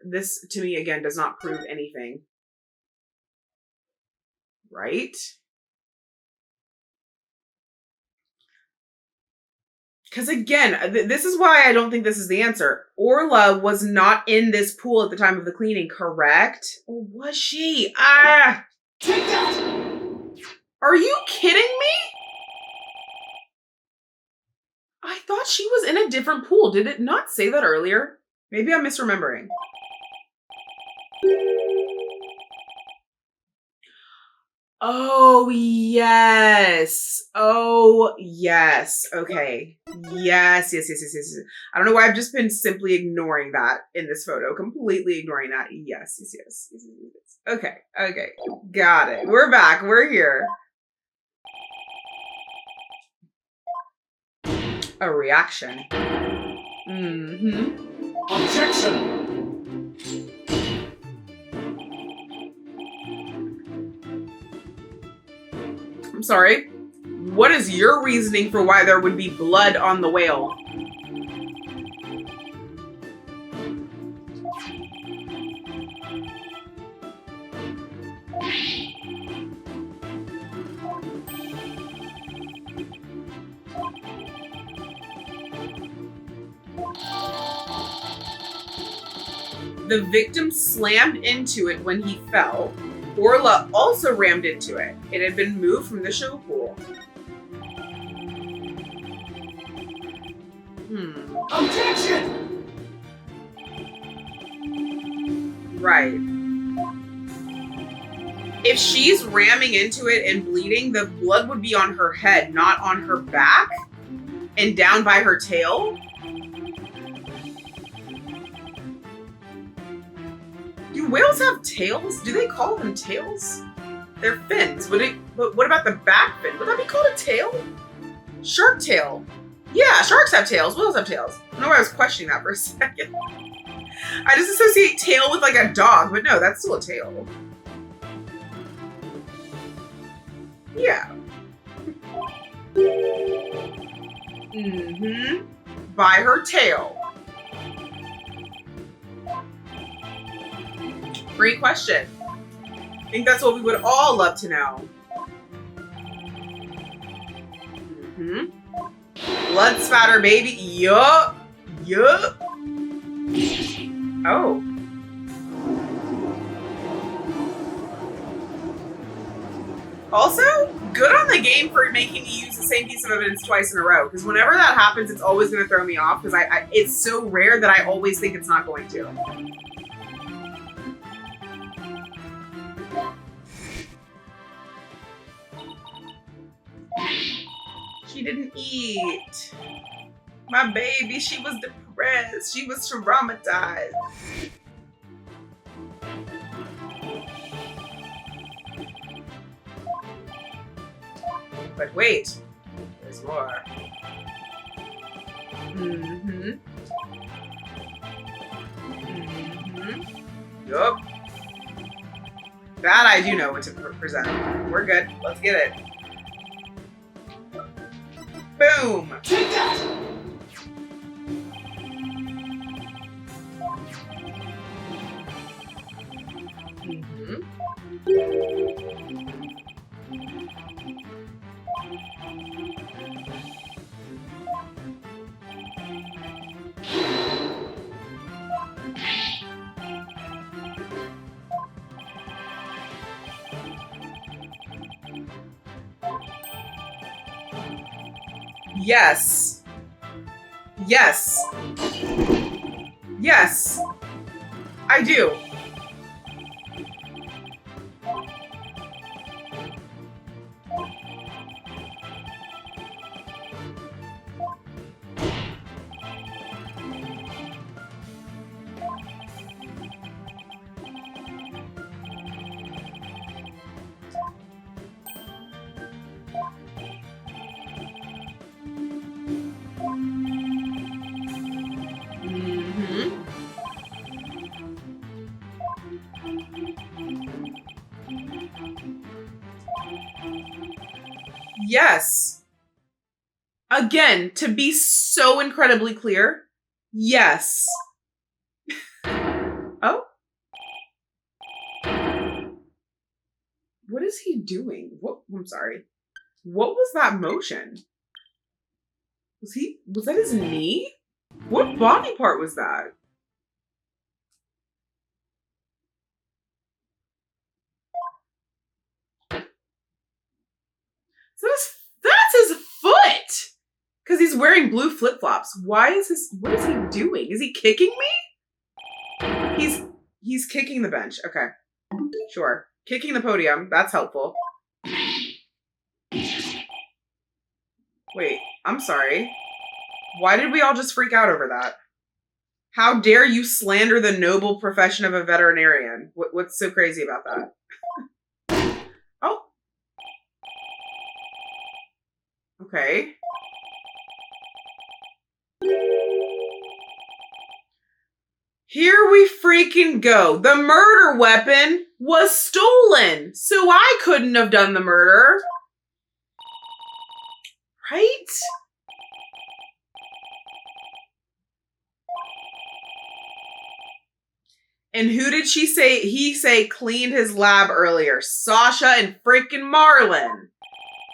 This, to me, again, does not prove anything. Right? Because again, this is why I don't think this is the answer. Orla was not in this pool at the time of the cleaning, correct? Or was she? Ah! Take that! Are you kidding me? I thought she was in a different pool. Did it not say that earlier? Maybe I'm misremembering. Oh, yes. Oh, yes. Okay. Yes. I don't know why I've just been simply ignoring that in this photo. Completely ignoring that. Yes. Okay. Got it. We're back. We're here. A reaction. Objection! I'm sorry. What is your reasoning for why there would be blood on the whale? The victim slammed into it when he fell. Orla also rammed into it. It had been moved from the show pool. Objection! Right. If she's ramming into it and bleeding, the blood would be on her head, not on her back and down by her tail. Do whales have tails? Do they call them tails? They're fins. But what about the back fin? Would that be called a tail? Shark tail. Yeah, sharks have tails. Whales have tails. I don't know why I was questioning that for a second. I just associate tail with like a dog, but no, that's still a tail. Yeah. By her tail. Great question. I think that's what we would all love to know. Blood spatter, baby. Yup. Oh. Also, good on the game for making me use the same piece of evidence twice in a row. Because whenever that happens, it's always going to throw me off. Because it's so rare that I always think it's not going to. She didn't eat. My baby, she was depressed. She was traumatized. But wait, there's more. Yup. That I do know what to present. We're good. Let's get it. Boom! Take that! Yes. Yes. Yes. I do. Yes. Again, to be so incredibly clear, yes. Oh? What is he doing? What? I'm sorry. What was that motion? Was that his knee? What body part was that? So that's his foot! Because he's wearing blue flip-flops. What is he doing? Is he kicking me? He's kicking the bench. Okay. Sure. Kicking the podium. That's helpful. Wait, I'm sorry. Why did we all just freak out over that? How dare you slander the noble profession of a veterinarian? What's so crazy about that? Oh. Okay. Here we freaking go. The murder weapon was stolen, so I couldn't have done the murder. Right? And who did he say cleaned his lab earlier? Sasha and freaking Marlon.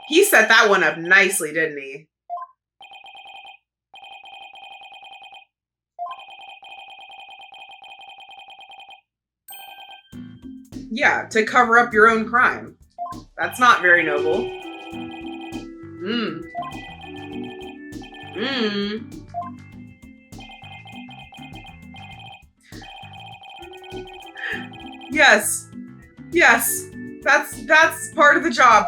He set that one up nicely, didn't he? Yeah, to cover up your own crime. That's not very noble. Yes. Yes. That's part of the job.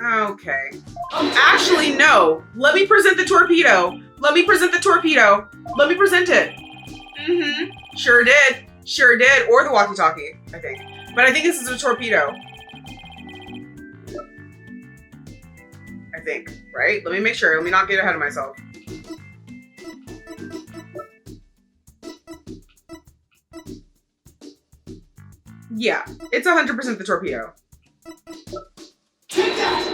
Okay. Actually, no. Let me present the torpedo. Let me present the torpedo. Let me present it. Sure did. Sure did. Or the walkie-talkie, I think. But I think this is a torpedo. I think, right? Let me make sure. Let me not get ahead of myself. Yeah, it's 100% the torpedo. Take that!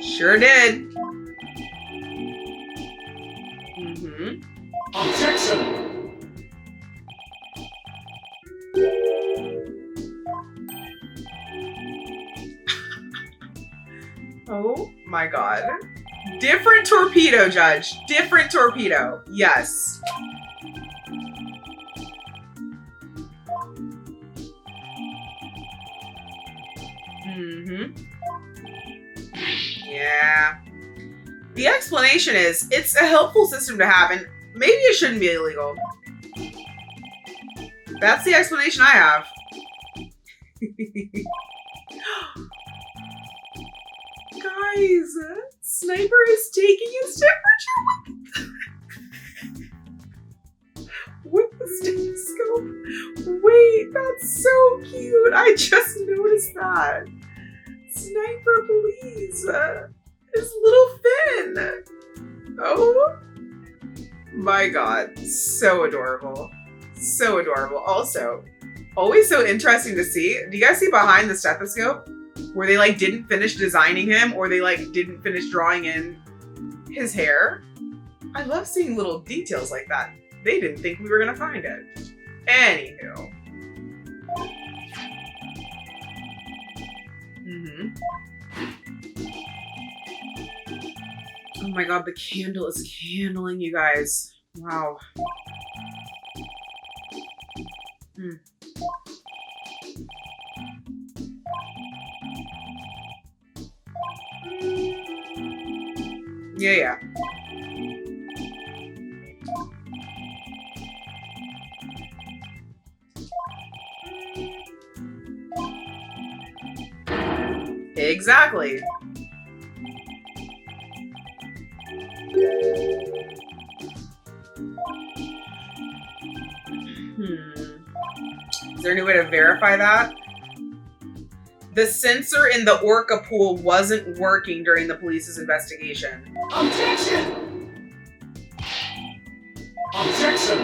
Sure did. Objection! Oh my god. Different torpedo, Judge. Different torpedo. Yes. Yeah. The explanation is, it's a helpful system to have, and maybe it shouldn't be illegal. That's the explanation I have. Guys, Sniper is taking his temperature with the stethoscope. Wait, that's so cute. I just noticed that. Sniper, please. His little fin. Oh my god. So adorable. So adorable. Also, always so interesting to see. Do you guys see behind the stethoscope where they like didn't finish designing him, or they like didn't finish drawing in his hair? I love seeing little details like that. They didn't think we were gonna find it. Anywho. Oh my god, the candle is candling, you guys. Wow. Yeah. Exactly. Is there any way to verify that? The sensor in the orca pool wasn't working during the police's investigation. Objection! Objection!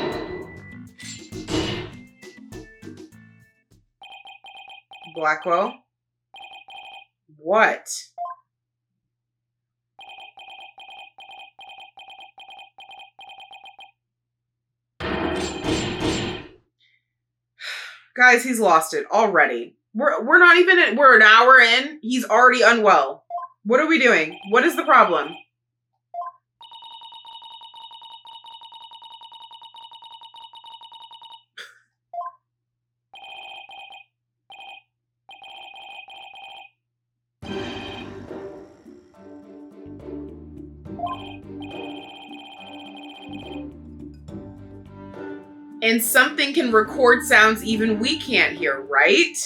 Blackwell? What? Guys, he's lost it already. We're not even we're an hour in. He's already unwell. What are we doing? What is the problem? And something can record sounds even we can't hear, right?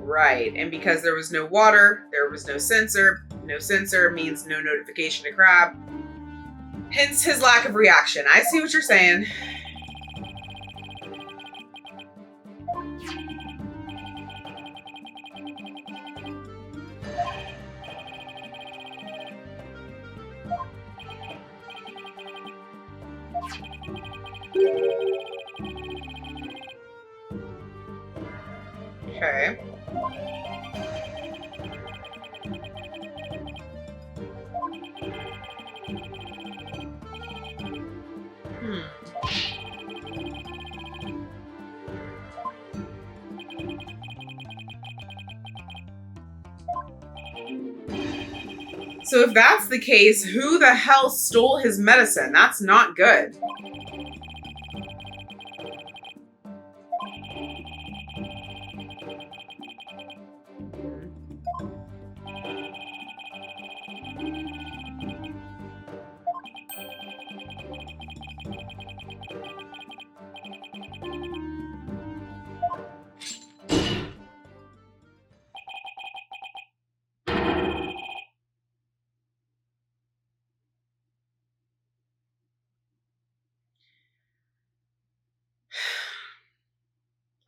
Right, and because there was no water, there was no sensor. No sensor means no notification to Crab. Hence his lack of reaction. I see what you're saying. Okay. So if that's the case, who the hell stole his medicine? That's not good.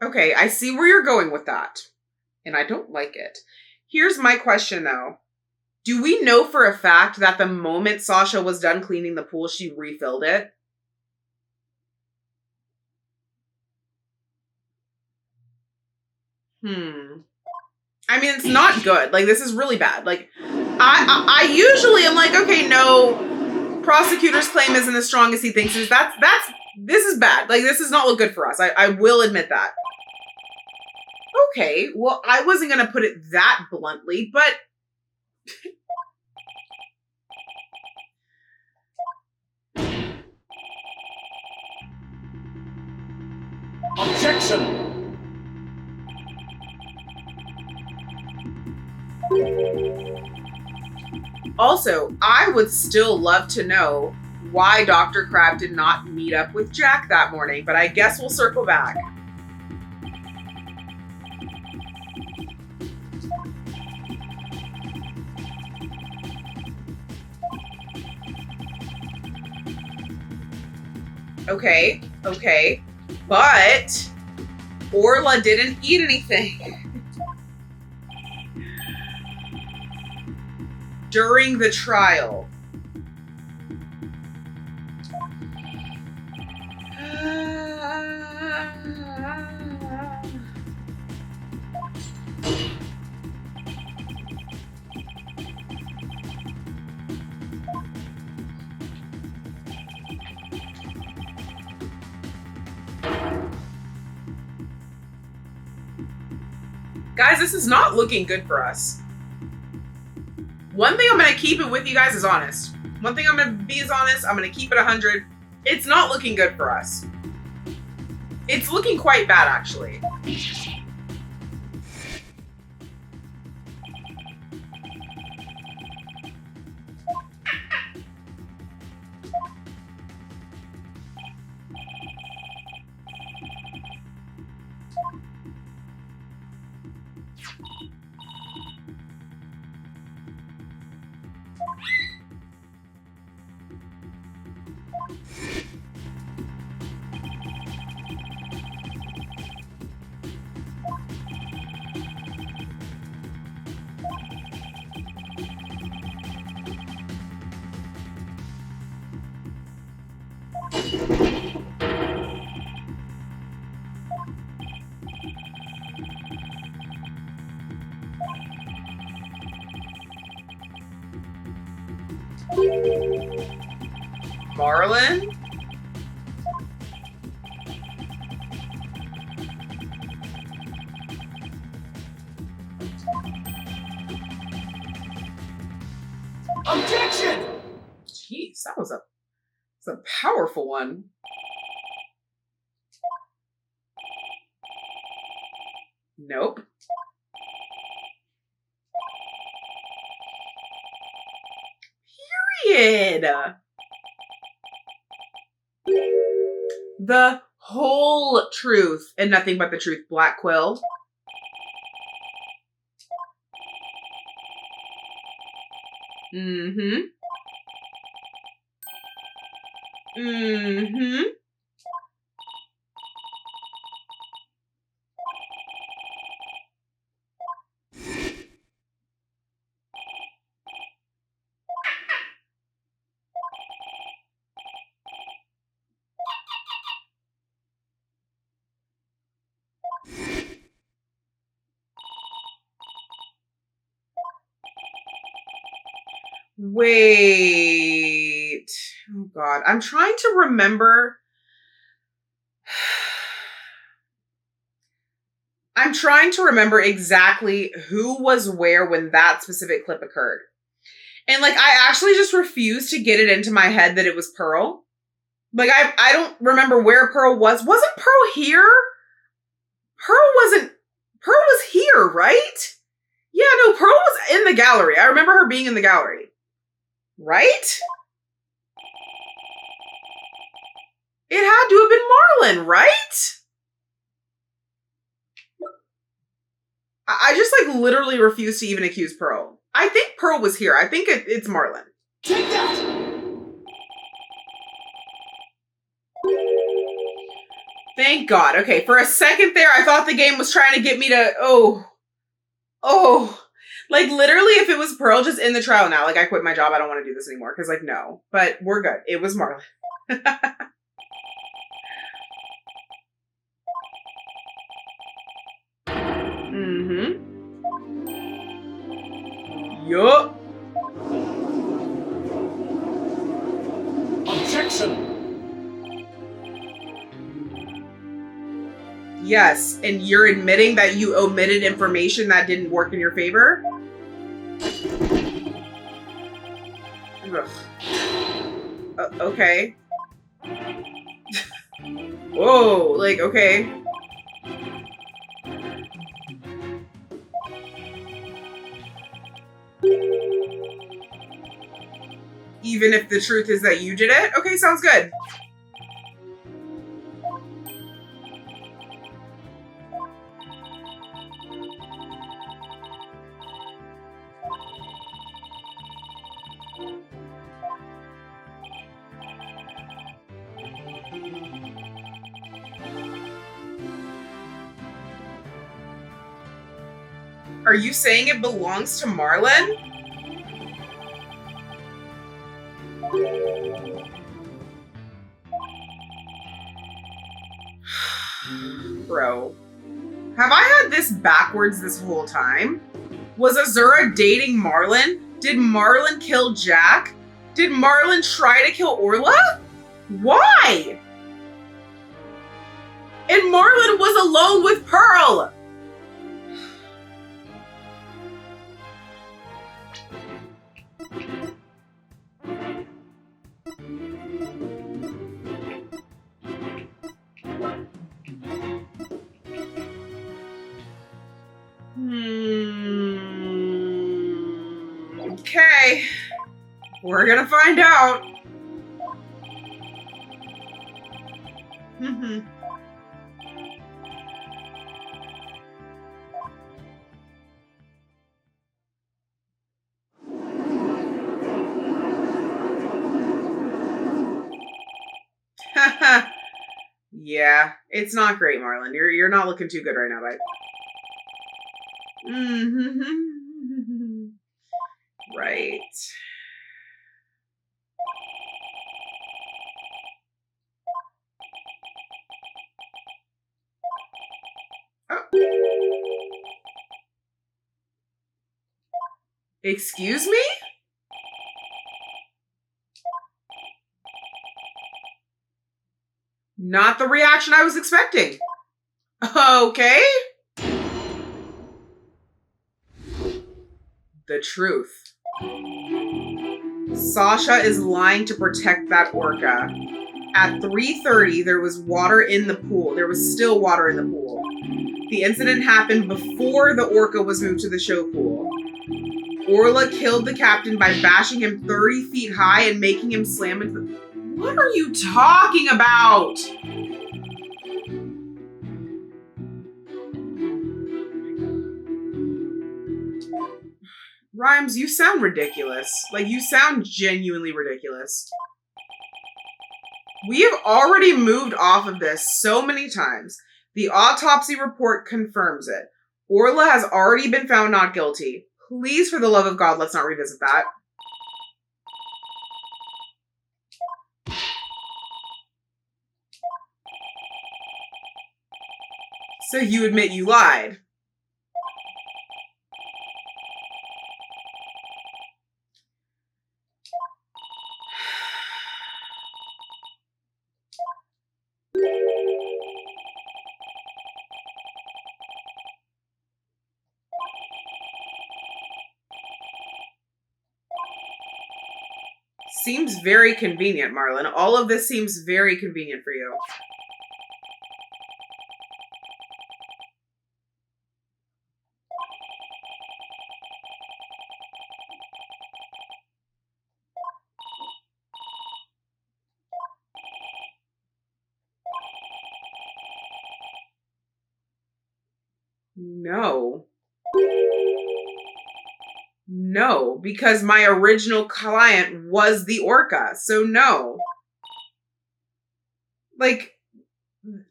Okay, I see where you're going with that, and I don't like it. Here's my question, though. Do we know for a fact that the moment Sasha was done cleaning the pool, she refilled it? I mean, it's not good. Like, this is really bad. Like, I usually am like, okay, no, prosecutor's claim isn't as strong as he thinks it is. This is bad. Like, this does not look good for us. I will admit that. Okay, well, I wasn't going to put it that bluntly, but... Objection! Also, I would still love to know why Dr. Crab did not meet up with Jack that morning, but I guess we'll circle back. Okay, but Orla didn't eat anything during the trial. Guys, this is not looking good for us. One thing I'm going to keep it with you guys is honest. One thing I'm going to be is honest. I'm going to keep it 100. It's not looking good for us. It's looking quite bad, actually. Marlon? Objection! Jeez, that was a powerful one. Nope. Period. The whole truth and nothing but the truth, Black Quill. Mm-hmm. Mm-hmm. Wait. Oh, God. I'm trying to remember. I'm trying to remember exactly who was where when that specific clip occurred. And, like, I actually just refused to get it into my head that it was Pearl. Like, I don't remember where Pearl was. Wasn't Pearl here? Pearl was here, right? Yeah, no, Pearl was in the gallery. I remember her being in the gallery. Right? It had to have been Marlon, right? I just, like, literally refuse to even accuse Pearl. I think Pearl was here. I think it's Marlon. Take that! Thank God. Okay, for a second there, I thought the game was trying to get me to, like, literally, if it was Pearl just in the trial now, like, I quit my job. I don't want to do this anymore. Because, like, no. But we're good. It was Marlon. Mm-hmm. Yup. Objection! Yes, and you're admitting that you omitted information that didn't work in your favor? Ugh. Okay. Whoa, like, okay. Even if the truth is that you did it? Okay, sounds good. Are you saying it belongs to Marlon? Bro. Have I had this backwards this whole time? Was Azura dating Marlon? Did Marlon kill Jack? Did Marlon try to kill Orla? Why? And Marlon was alone with Pearl! Okay. We're gonna find out. Yeah, it's not great, Marlon. You're not looking too good right now, bud. Right. Oh. Excuse me? Not the reaction I was expecting. Okay. The truth. Sasha is lying to protect that orca. At 3:30, there was water in the pool. There was still water in the pool. The incident happened before the orca was moved to the show pool. Orla killed the captain by bashing him 30 feet high and making him slam into the... What are you talking about? Rhymes, you sound ridiculous. Like, you sound genuinely ridiculous. We have already moved off of this so many times. The autopsy report confirms it. Orla has already been found not guilty. Please, for the love of God, let's not revisit that. So you admit you lied. Seems very convenient, Marlon. All of this seems very convenient for you. No. No, because my original client was the orca, so no. Like,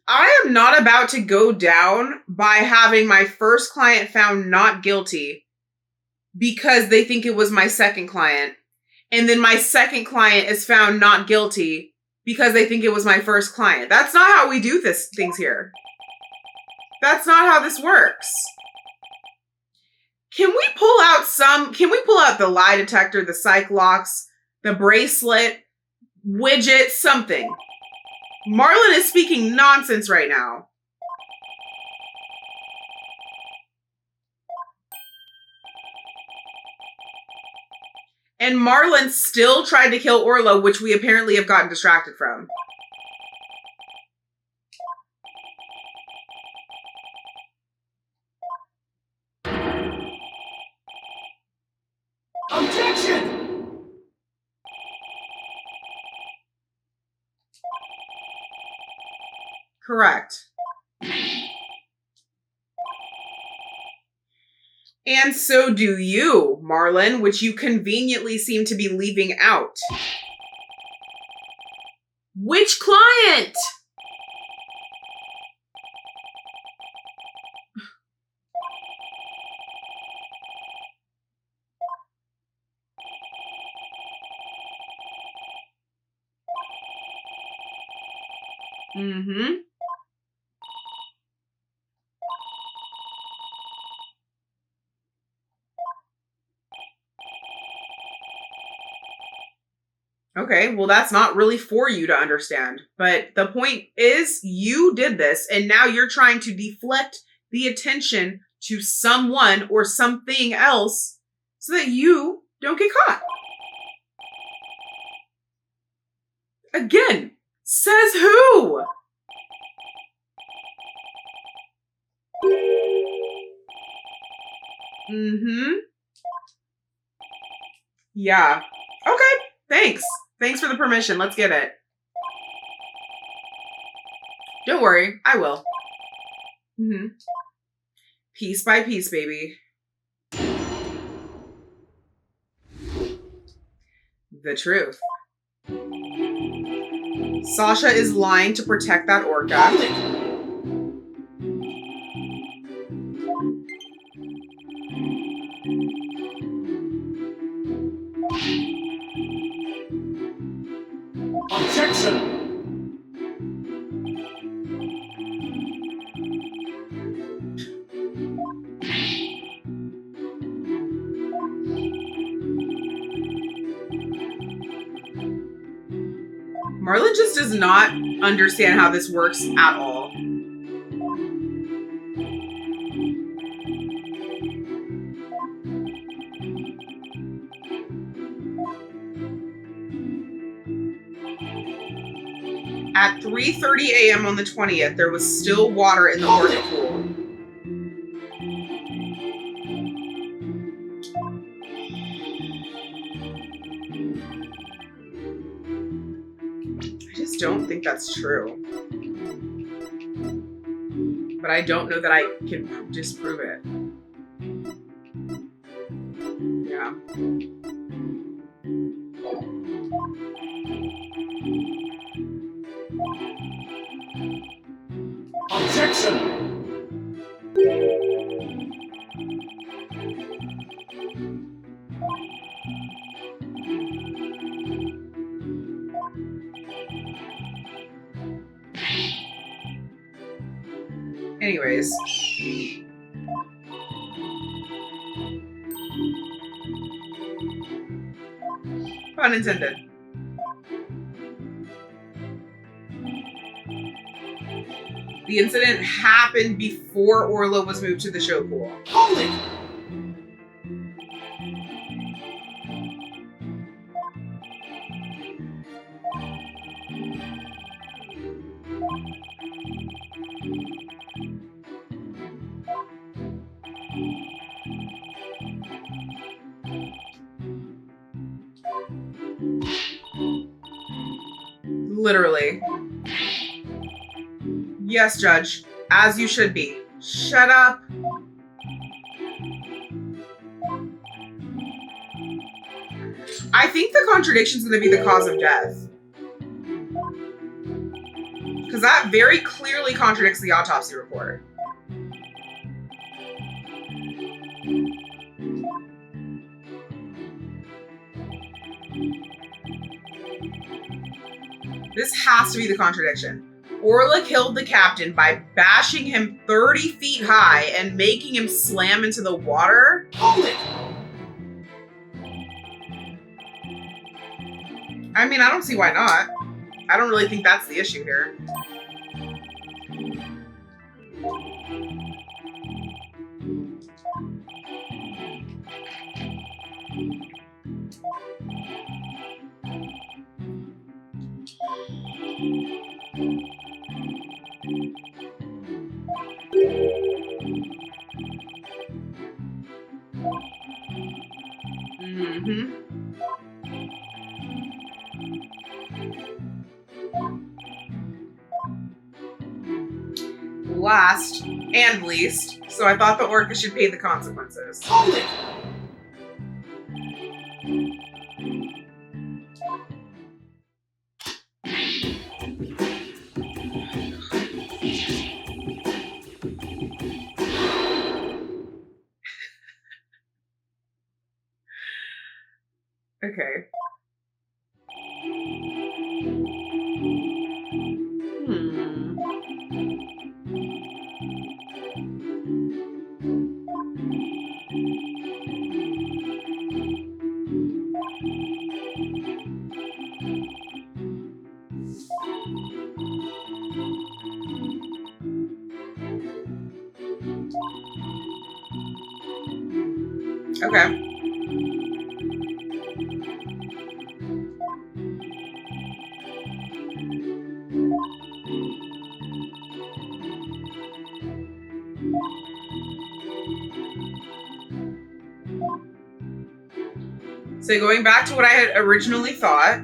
I am not about to go down by having my first client found not guilty because they think it was my second client, and then my second client is found not guilty because they think it was my first client. That's not how we do things here. That's not how this works. Can we pull out the lie detector, the psych locks, the bracelet, widget, something? Marlon is speaking nonsense right now. And Marlon still tried to kill Orla, which we apparently have gotten distracted from. Objection! Correct. And so do you, Marlon, which you conveniently seem to be leaving out. Which client? Mm-hmm. Okay, well, that's not really for you to understand. But the point is, you did this, and now you're trying to deflect the attention to someone or something else so that you don't get caught. Again, says who? Mm-hmm. Yeah. Okay. Thanks. Thanks for the permission. Let's get it. Don't worry. I will. Mm-hmm. Piece by piece, baby. The truth. Sasha is lying to protect that orca. Objection! Marlon just does not understand how this works at all. At 3:30 a.m. on the 20th, there was still water in the orca pool. I just don't think that's true. But I don't know that I can disprove it. Yeah. Objection! Anyways. Pun intended. The incident happened before Orla was moved to the show pool. Hold it! Literally. Yes, Judge. As you should be. Shut up. I think the contradiction's going to be the cause of death. Because that very clearly contradicts the autopsy report. This has to be the contradiction. Orla killed the captain by bashing him 30 feet high and making him slam into the water? Hold it! I mean, I don't see why not. I don't really think that's the issue here. Mm-hmm. Last and least, so I thought the orca should pay the consequences. Hold it! Okay. Okay. So going back to what I had originally thought,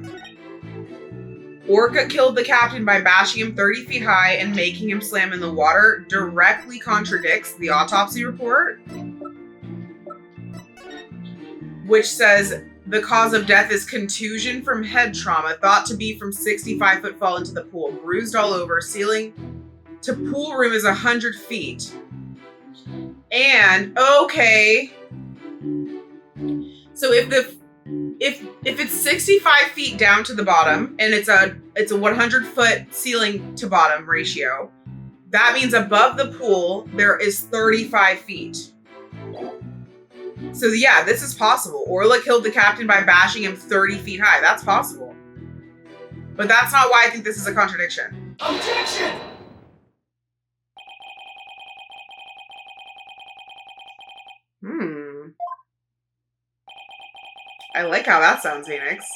Orca killed the captain by bashing him 30 feet high and making him slam in the water directly contradicts the autopsy report, which says the cause of death is contusion from head trauma, thought to be from 65-foot fall into the pool, bruised all over, ceiling to pool room is 100 feet. And, okay, so if it's 65 feet down to the bottom and it's a 100-foot ceiling to bottom ratio, that means above the pool there is 35 feet. So yeah, this is possible. Orla killed the captain by bashing him 30 feet high. That's possible. But that's not why I think this is a contradiction. Objection! I like how that sounds, Phoenix.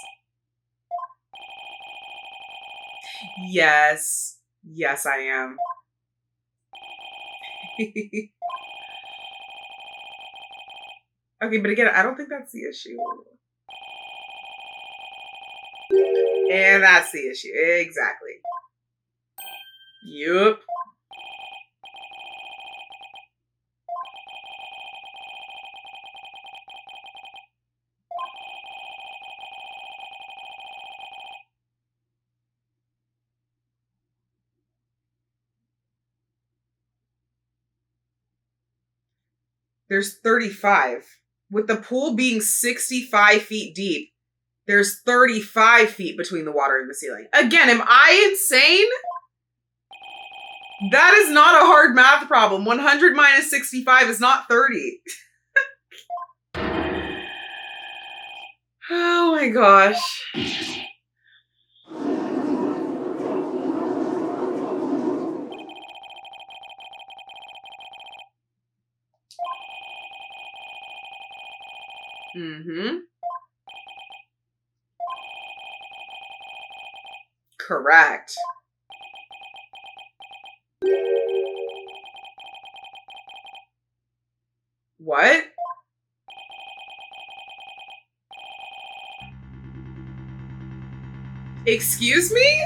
Yes. Yes, I am. Okay, but again, I don't think that's the issue. And that's the issue. Exactly. Yup. There's 35. With the pool being 65 feet deep, there's 35 feet between the water and the ceiling. Again, am I insane? That is not a hard math problem. 100 minus 65 is not 30. Oh my gosh. Correct. What? Excuse me?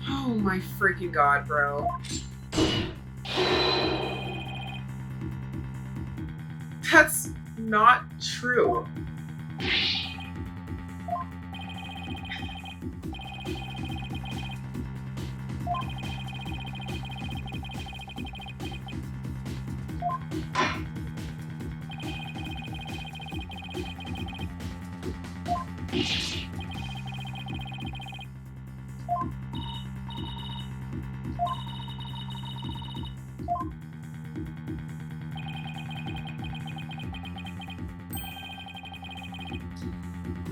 Oh my freaking god, bro. That's not true.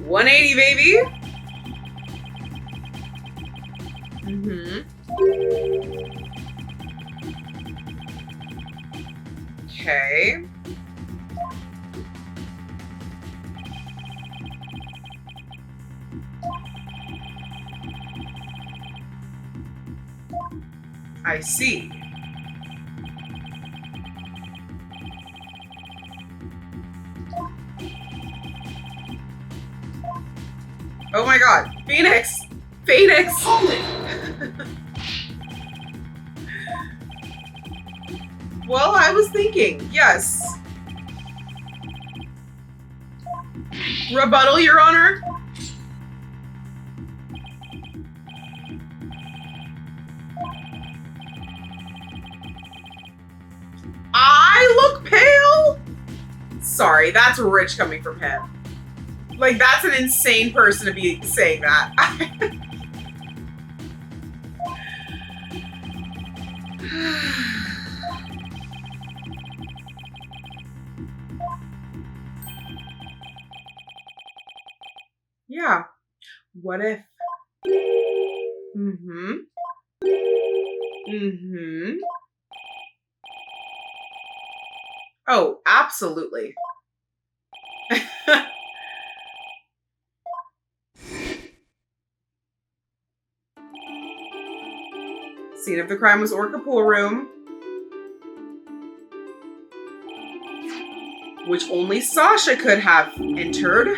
$180, baby. Okay. I see. Oh my god. Phoenix! Phoenix! Hold it! Well, I was thinking, yes. Rebuttal, Your Honor? I look pale? Sorry, that's rich coming from him. Like, that's an insane person to be saying that. Yeah. What if? Oh, absolutely. Scene of the crime was Orca pool room. which only Sasha could have entered.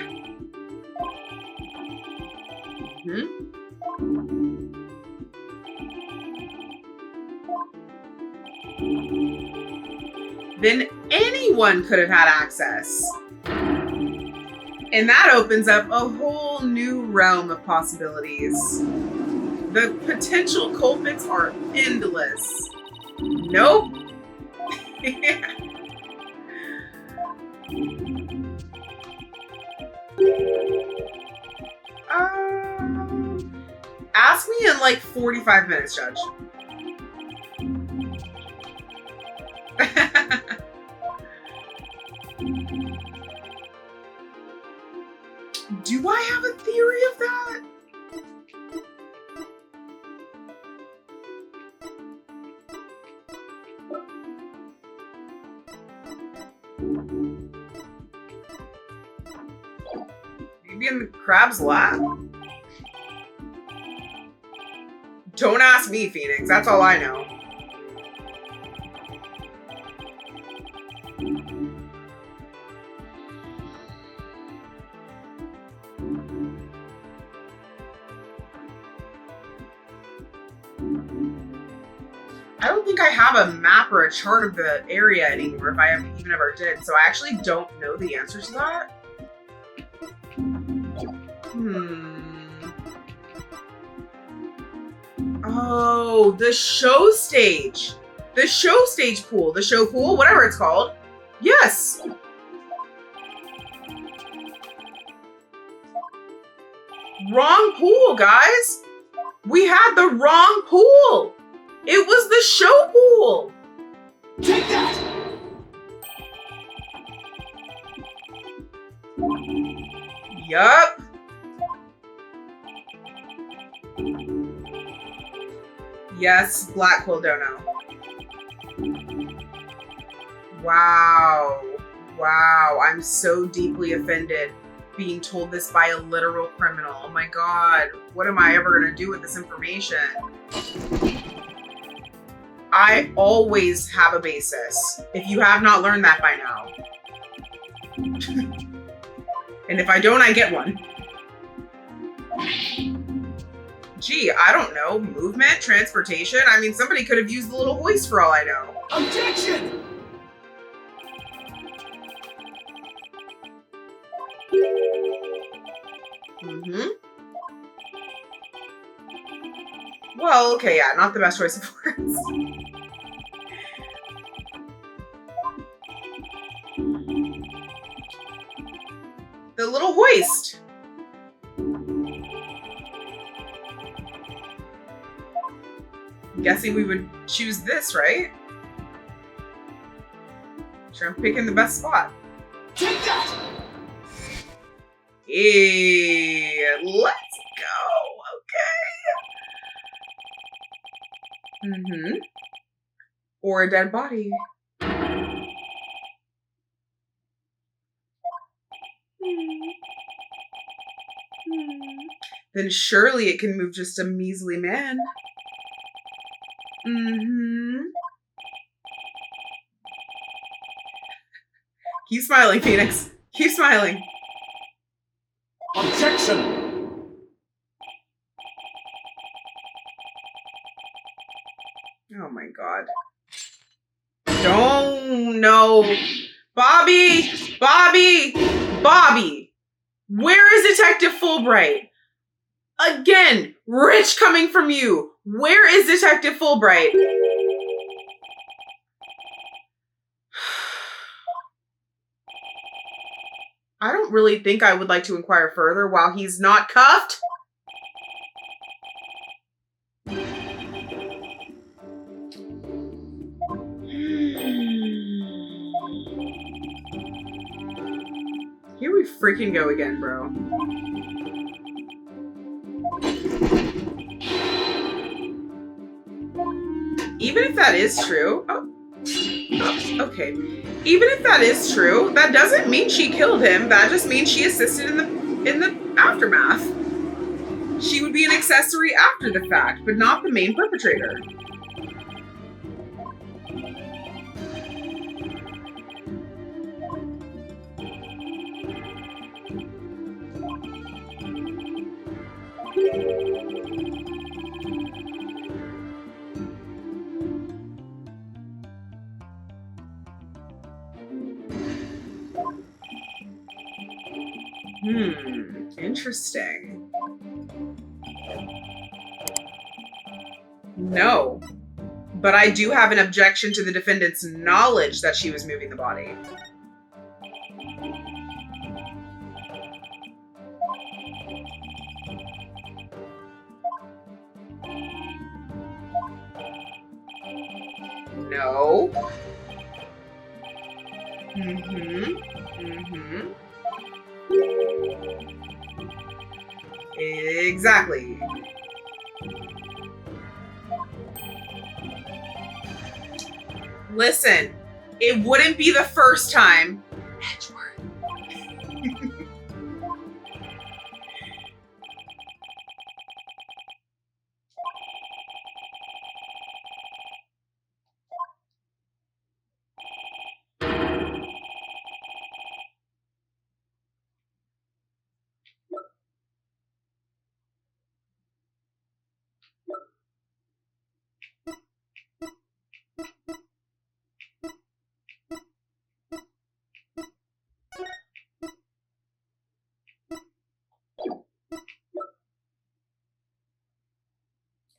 Then anyone could have had access. And that opens up a whole new realm of possibilities. The potential culprits are endless. Nope. Ask me in like 45 minutes, Judge. Do I have a theory of that? Maybe in the crab's lap? Don't ask me, Phoenix. That's all I know. I don't think I have a map or a chart of the area anymore, if I even ever did, so I actually don't know the answer to that. Oh, the show stage. The show stage pool. The show pool, whatever it's called. Yes. Wrong pool, guys. We had the wrong pool. It was the show pool. Take that! Yup. Yes, Black Quill Dono. Wow. Wow, I'm so deeply offended being told this by a literal criminal. Oh my god, what am I ever gonna do with this information? I always have a basis, if you have not learned that by now. And if I don't, I get one. Gee, I don't know. Movement, transportation. I mean, somebody could have used the little hoist for all I know. Objection! Well, okay, yeah, not the best choice of words. The little hoist. I'm guessing we would choose this, right? Sure, I'm picking the best spot. Take that! Hey, let's go. Okay. Or a dead body. Then surely it can move just a measly man. Keep smiling, Phoenix. Keep smiling. Objection! Oh my god. Don't know. Bobby! Bobby! Bobby! Where is Detective Fulbright? Again, rich coming from you. Where is Detective Fulbright? I don't really think I would like to inquire further while he's not cuffed. Here we freaking go again, bro. Even if that is true, okay. Even if that is true, that doesn't mean she killed him. That just means she assisted in the aftermath. She would be an accessory after the fact, but not the main perpetrator. Interesting. No. But I do have an objection to the defendant's knowledge that she was moving the body. No. Exactly. Listen, it wouldn't be the first time.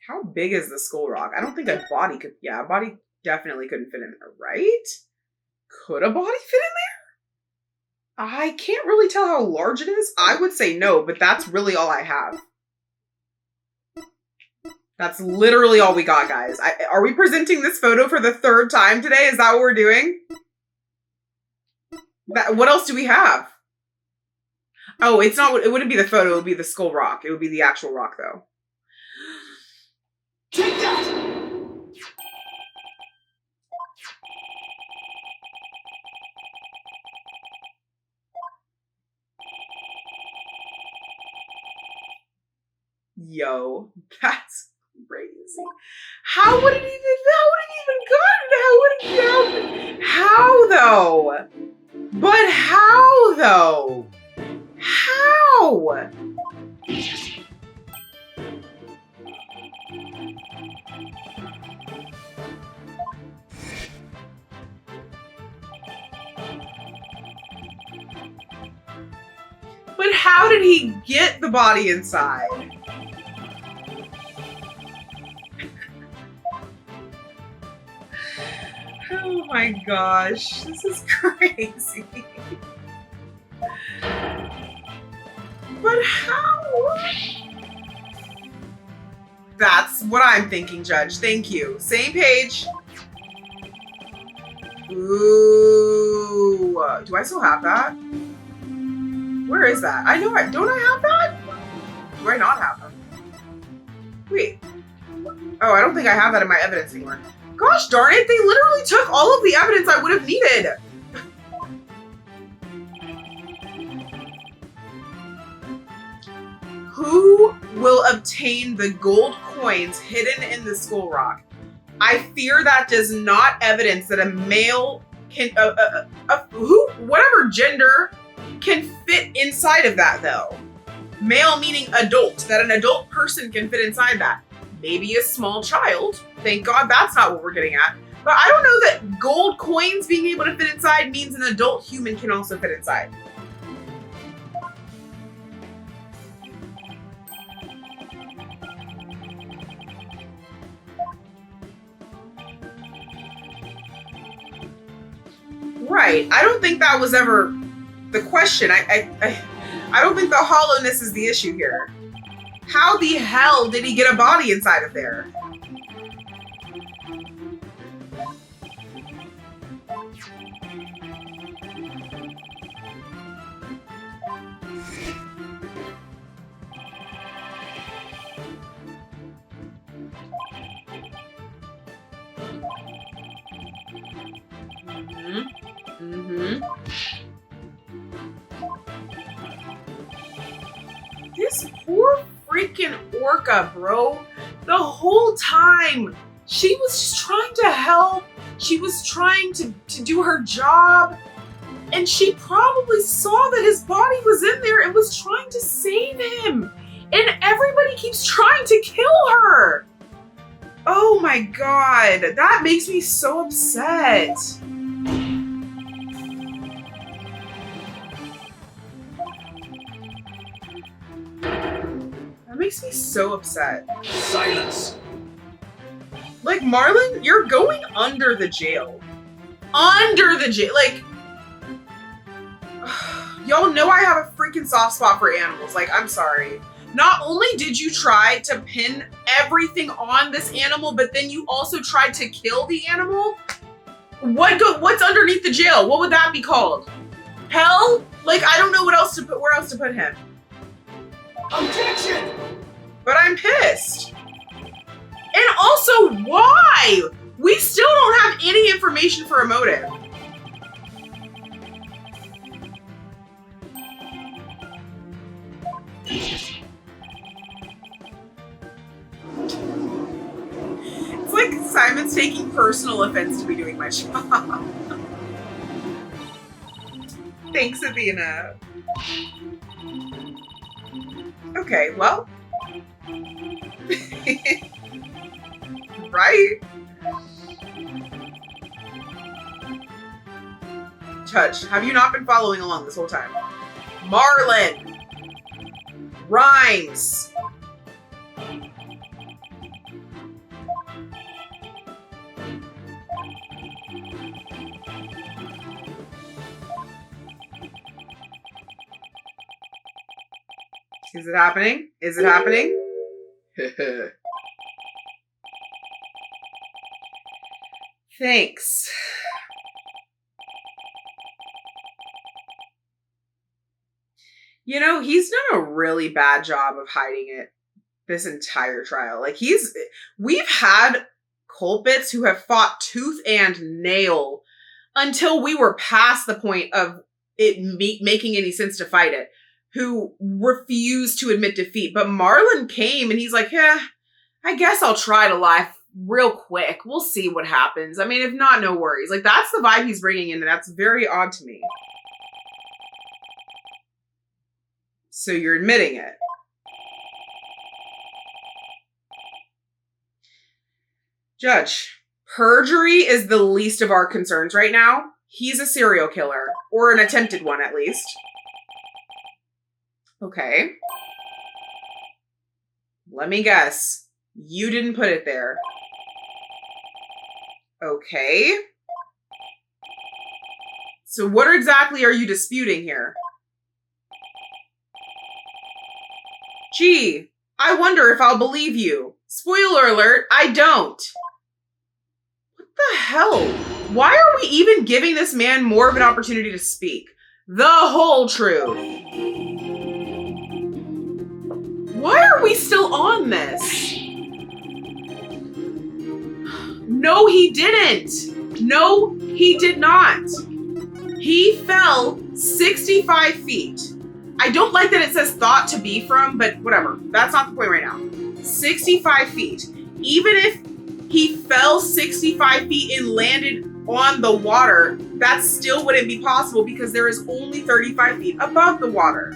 How big is the skull rock? I don't think a body could. Yeah, a body definitely couldn't fit in there, right? Could a body fit in there? I can't really tell how large it is. I would say no, but that's really all I have. That's literally all we got, guys. Are we presenting this photo for the third time today? Is that what we're doing? What else do we have? Oh, it's not. It wouldn't be the photo. It would be the skull rock. It would be the actual rock, though. Take that! Yo, that's crazy. How would it even, how though? But how though? How? But how did he get the body inside? Oh my gosh, this is crazy. But how? That's what I'm thinking, Judge. Thank you. Same page. Ooh. Do I still have that? Where is that? I know I don't I have that? Do I not have that? Wait. Oh, I don't think I have that in my evidence anymore. Gosh darn it, they literally took all of the evidence I would have needed. Who will obtain the gold coins hidden in the skull rock? I fear that does not evidence that a male can, whatever gender, can fit inside of that though. Male meaning adult, that an adult person can fit inside that. Maybe a small child. Thank God that's not what we're getting at. But I don't know that gold coins being able to fit inside means an adult human can also fit inside. Right. I don't think that was ever the question. I don't think the hollowness is the issue here. How the hell did he get a body inside of there? This poor freaking orca, bro. The whole time, she was just trying to help. She was trying to do her job. And she probably saw that his body was in there and was trying to save him. And everybody keeps trying to kill her. Oh my God, that makes me so upset. makes me so upset. Silence. Like, Marlon, you're going under the jail. Under the jail. Like, y'all know I have a freaking soft spot for animals. Like, I'm sorry. Not only did you try to pin everything on this animal, but then you also tried to kill the animal? What's underneath the jail? What would that be called? Hell? Like, I don't know where else to put him. Objection! But I'm pissed. And also, why? We still don't have any information for a motive. It's like Simon's taking personal offense to be doing my job. Thanks, Athena. Okay, well. Right? Judge, have you not been following along this whole time? Marlon! Rhymes! Is it happening? Is it happening? Thanks. You know, he's done a really bad job of hiding it this entire trial. Like, we've had culprits who have fought tooth and nail until we were past the point of it making any sense to fight it, who refused to admit defeat. But Marlon came and he's like, yeah, I guess I'll try to lie real quick. We'll see what happens. I mean, if not, no worries. Like, that's the vibe he's bringing in, and that's very odd to me. So you're admitting it. Judge, perjury is the least of our concerns right now. He's a serial killer, or an attempted one at least. Okay. Let me guess. You didn't put it there. Okay. So what exactly are you disputing here? Gee, I wonder if I'll believe you. Spoiler alert, I don't. What the hell? Why are we even giving this man more of an opportunity to speak? The whole truth. Why are we still on this? No, he didn't. No, he did not. He fell 65 feet. I don't like that it says thought to be from, but whatever. That's not the point right now. 65 feet. Even if he fell 65 feet and landed on the water, that still wouldn't be possible because there is only 35 feet above the water.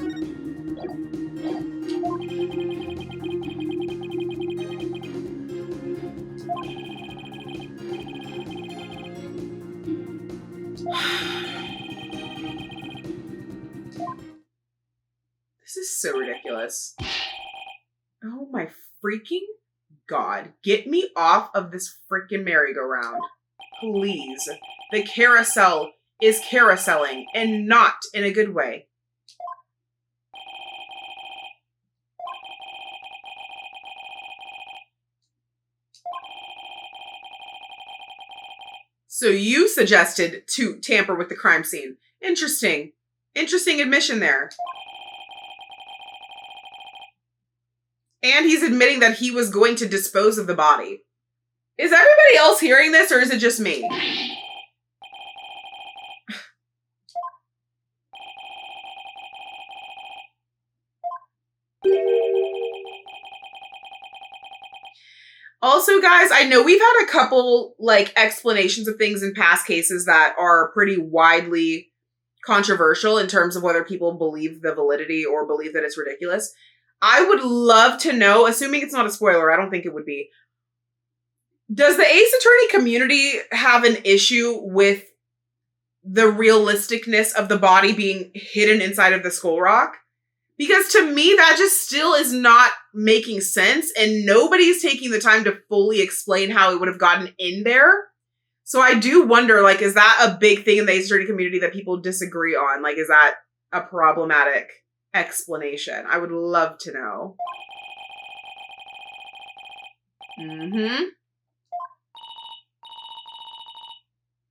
This is so ridiculous. Oh my freaking God. Get me off of this freaking merry-go-round. Please. The carousel is carouseling, and not in a good way. So you suggested to tamper with the crime scene. Interesting. Interesting admission there. And he's admitting that he was going to dispose of the body. Is everybody else hearing this, or is it just me? Also, guys, I know we've had a couple, explanations of things in past cases that are pretty widely controversial in terms of whether people believe the validity or believe that it's ridiculous. I would love to know, assuming it's not a spoiler, I don't think it would be. Does the Ace Attorney community have an issue with the realisticness of the body being hidden inside of the skull rock? Because to me, that just still is not making sense, and nobody's taking the time to fully explain how it would have gotten in there. So I do wonder, like, is that a big thing in the ace attorney community that people disagree on? Like, is that a problematic explanation? I would love to know.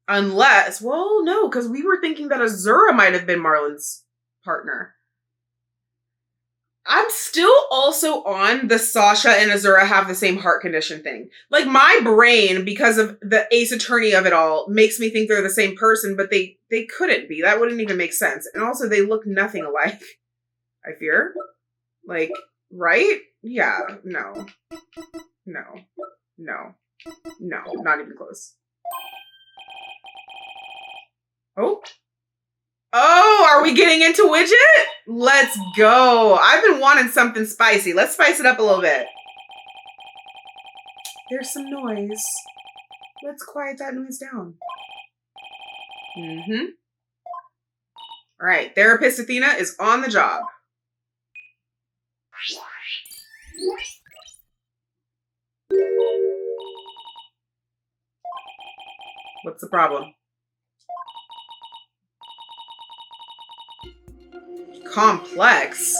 Unless, well, no, because we were thinking that Azura might have been Marlon's partner. I'm still also on the Sasha and Azura have the same heart condition thing. Like, my brain, because of the ace attorney of it all, makes me think they're the same person, but they couldn't be. That wouldn't even make sense. And also, they look nothing alike, I fear. Like, right? Yeah, no. No. No. No, not even close. Oh. Oh, are we getting into Widget? Let's go. I've been wanting something spicy. Let's spice it up a little bit. There's some noise. Let's quiet that noise down. All right, Therapist Athena is on the job. What's the problem? Complex.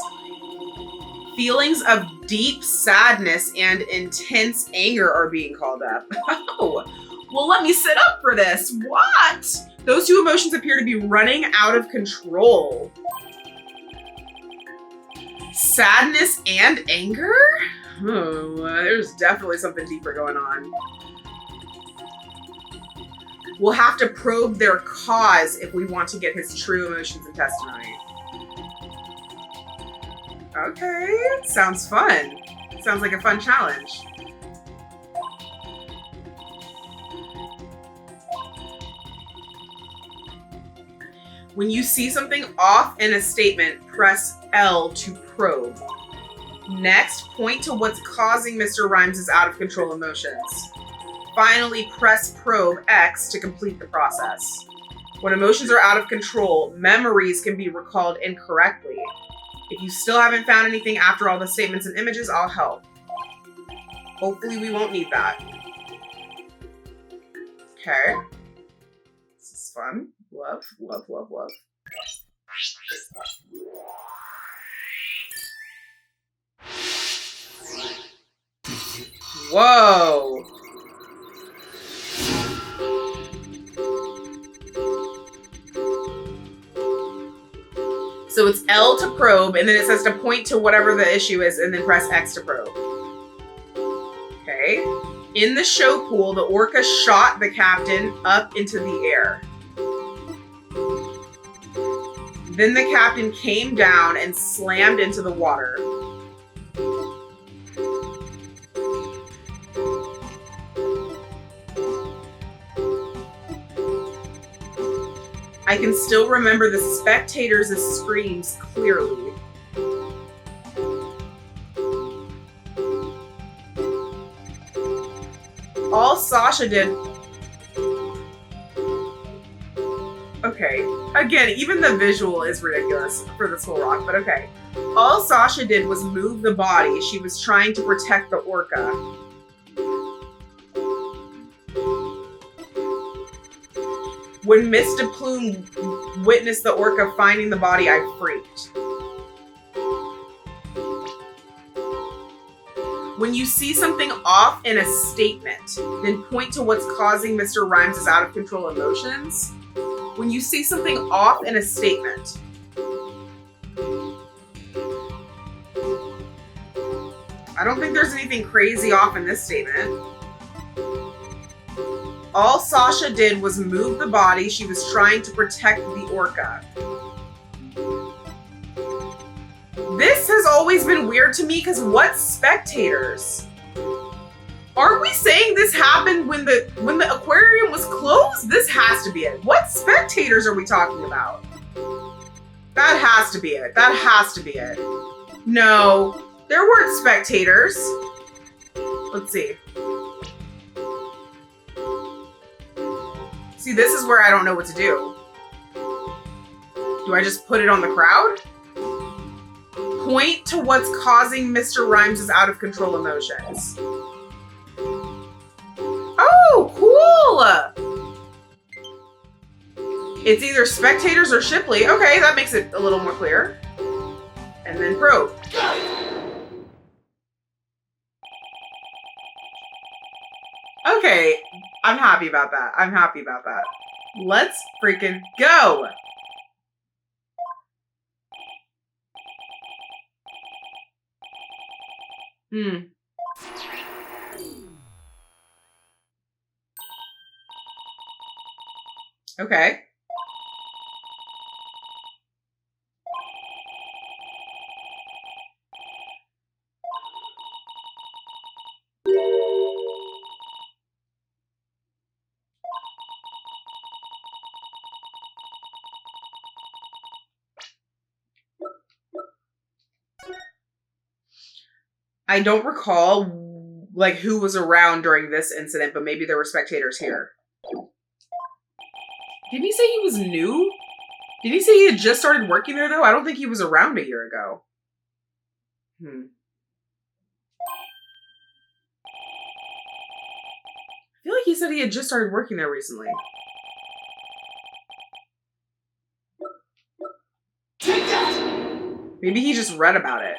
Feelings of deep sadness and intense anger are being called up. Oh, well, let me sit up for this. What? Those two emotions appear to be running out of control. Sadness and anger? Oh, there's definitely something deeper going on. We'll have to probe their cause if we want to get his true emotions and testimony. Okay, sounds fun. Sounds like a fun challenge. When you see something off in a statement, press L to probe. Next, point to what's causing Mr. Rhymes' out of control emotions. Finally, press probe X to complete the process. When emotions are out of control, memories can be recalled incorrectly. If you still haven't found anything after all the statements and images, I'll help. Hopefully we won't need that. Okay. This is fun. Love, love, love, love. Whoa. So it's L to probe, and then it says to point to whatever the issue is, and then press X to probe. Okay. In the show pool, the orca shot the captain up into the air. Then the captain came down and slammed into the water. I can still remember the spectators' screams clearly. All Sasha did... Okay, again, even the visual is ridiculous for this whole rock, but okay. All Sasha did was move the body. She was trying to protect the orca. When Miss DePlume witnessed the orca finding the body, I freaked. When you see something off in a statement, then point to what's causing Mr. Rhymes' out of control emotions. When you see something off in a statement. I don't think there's anything crazy off in this statement. All Sasha did was move the body. She was trying to protect the orca. This has always been weird to me because what spectators? Aren't we saying this happened when the aquarium was closed? This has to be it. What spectators are we talking about? That has to be it. That has to be it. No, there weren't spectators. Let's see. See, this is where I don't know what to do. Do I just put it on the crowd? Point to what's causing Mr. Rhymes' out of control emotions. Oh, cool! It's either spectators or Shipley. Okay, that makes it a little more clear. And then probe. Okay, I'm happy about that. I'm happy about that. Let's freaking go! Okay. I don't recall, like, who was around during this incident, but maybe there were spectators here. Didn't he say he was new? Did he say he had just started working there, though? I don't think he was around a year ago. I feel like he said he had just started working there recently. Take that! Maybe he just read about it.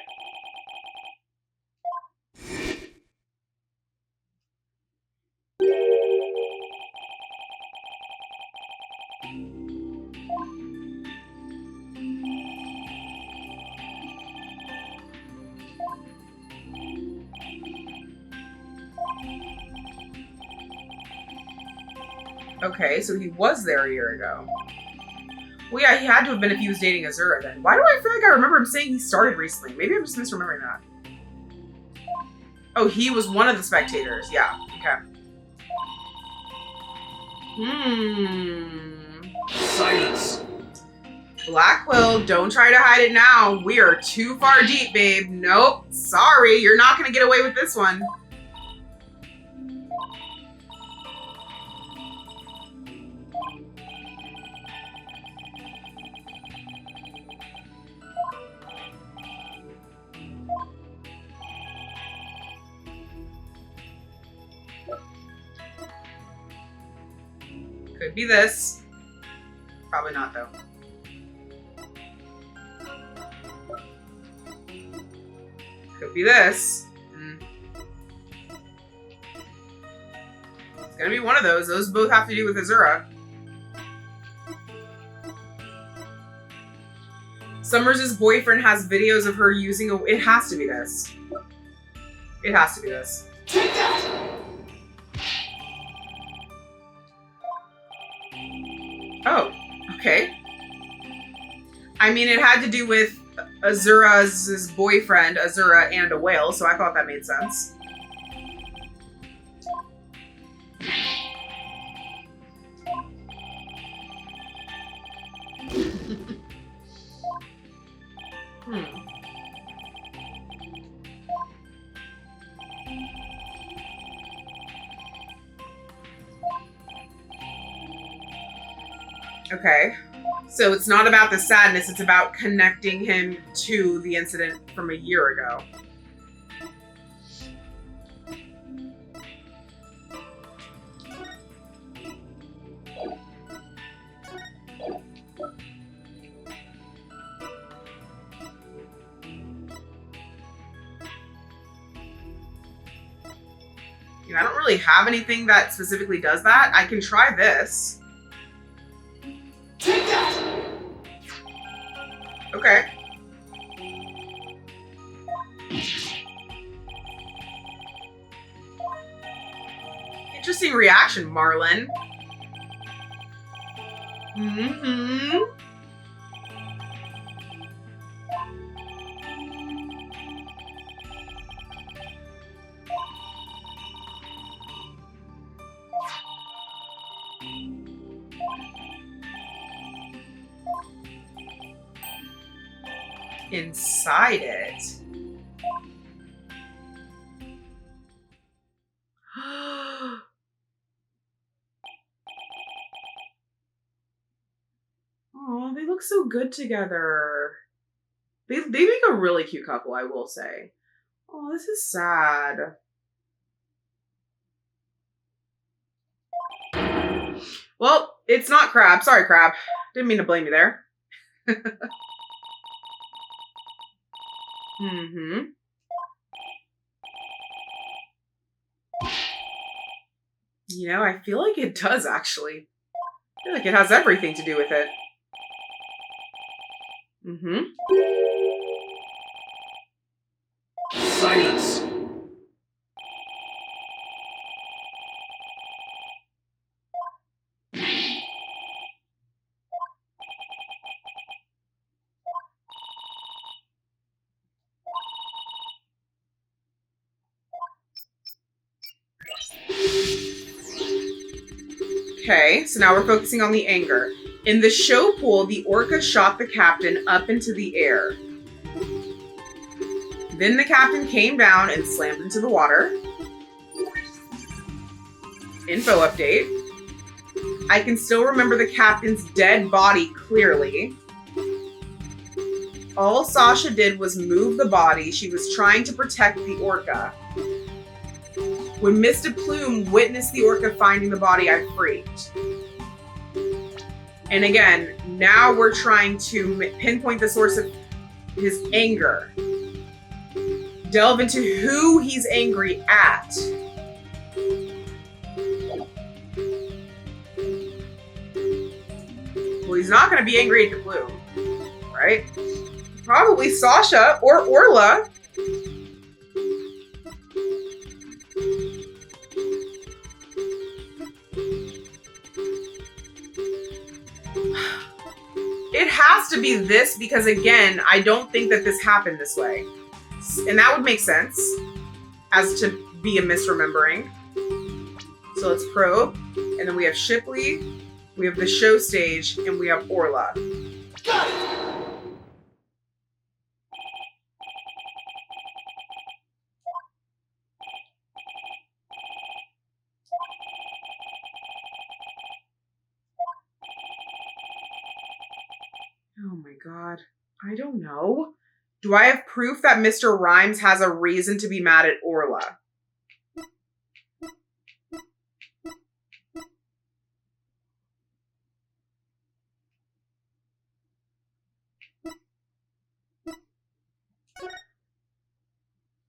Okay, so he was there a year ago. Well, yeah, he had to have been if he was dating Azura then. Why do I feel like I remember him saying he started recently? Maybe I'm just misremembering that. Oh, he was one of the spectators. Yeah, okay. Silence! Blackwell, don't try to hide it now. We are too far deep, babe. Nope, sorry, you're not gonna get away with this one. Could be this. Probably not, though. Could be this. It's gonna be one of those. Those both have to do with Azura. Summers' boyfriend has videos of her using a... It has to be this. It has to be this. Take that! Oh, okay. I mean, it had to do with Azura's boyfriend, Azura, and a whale, so I thought that made sense. Okay. So it's not about the sadness, it's about connecting him to the incident from a year ago. You know, I don't really have anything that specifically does that. I can try this. Take that! Okay. Interesting reaction, Marlon. Inside it. Oh, they look so good together. They make a really cute couple, I will say. Oh, this is sad. Well, it's not Crab. Sorry, Crab. Didn't mean to blame you there. Mm-hmm. You know, I feel like it does, actually. I feel like it has everything to do with it. Mm-hmm. Silence. Okay, so now we're focusing on the anger. In the show pool, the orca shot the captain up into the air. Then the captain came down and slammed into the water. Info update. I can still remember the captain's dead body clearly. All Sasha did was move the body. She was trying to protect the orca. When Mr. Plume witnessed the orca finding the body, I freaked. And again, now we're trying to pinpoint the source of his anger. Delve into who he's angry at. Well, he's not going to be angry at the Plume, right? Probably Sasha or Orla. It has to be this because, again, I don't think that this happened this way. And that would make sense as to be a misremembering. So let's probe. And then we have Shipley, we have the show stage, and we have Orla. Got it. Oh my god. I don't know. Do I have proof that Mr. Rhymes has a reason to be mad at Orla?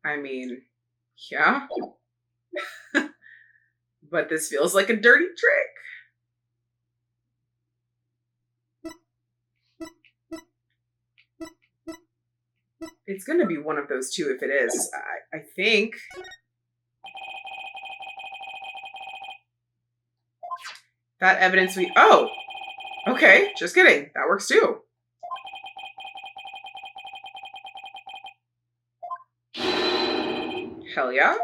I mean, yeah. But this feels like a dirty trick. It's going to be one of those two if it is, I think. That evidence we... Oh! Okay, just kidding. That works too. Hell yeah.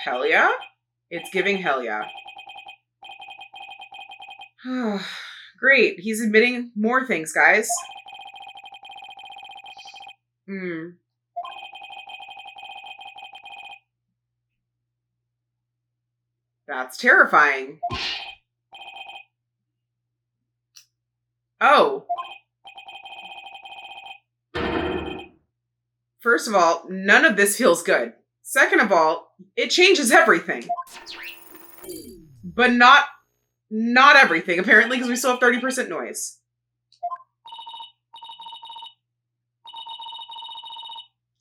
Hell yeah. It's giving hell yeah. Great. He's admitting more things, guys. That's terrifying. Oh. First of all, none of this feels good. Second of all, it changes everything. But not everything, apparently, because we still have 30% noise.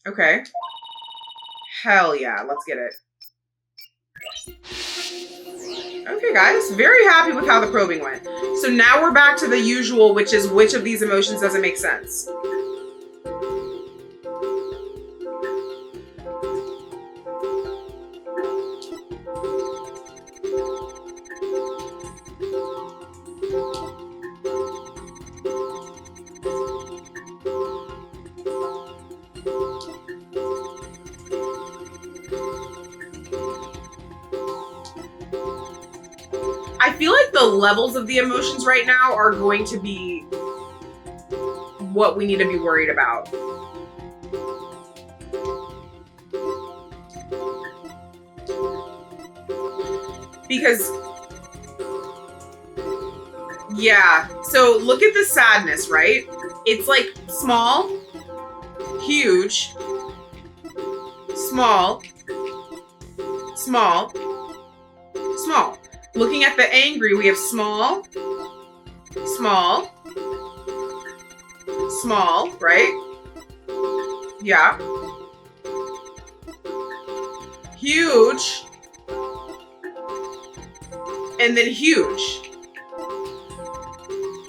Okay. Hell yeah, let's get it. Okay, guys, very happy with how the probing went. So now we're back to the usual, which is which of these emotions doesn't make sense. I feel like the levels of the emotions right now are going to be what we need to be worried about. Because, yeah, so look at the sadness, right? It's like small, huge, small, small, small. Looking at the angry, we have small, small, small, right? Yeah. Huge. And then huge.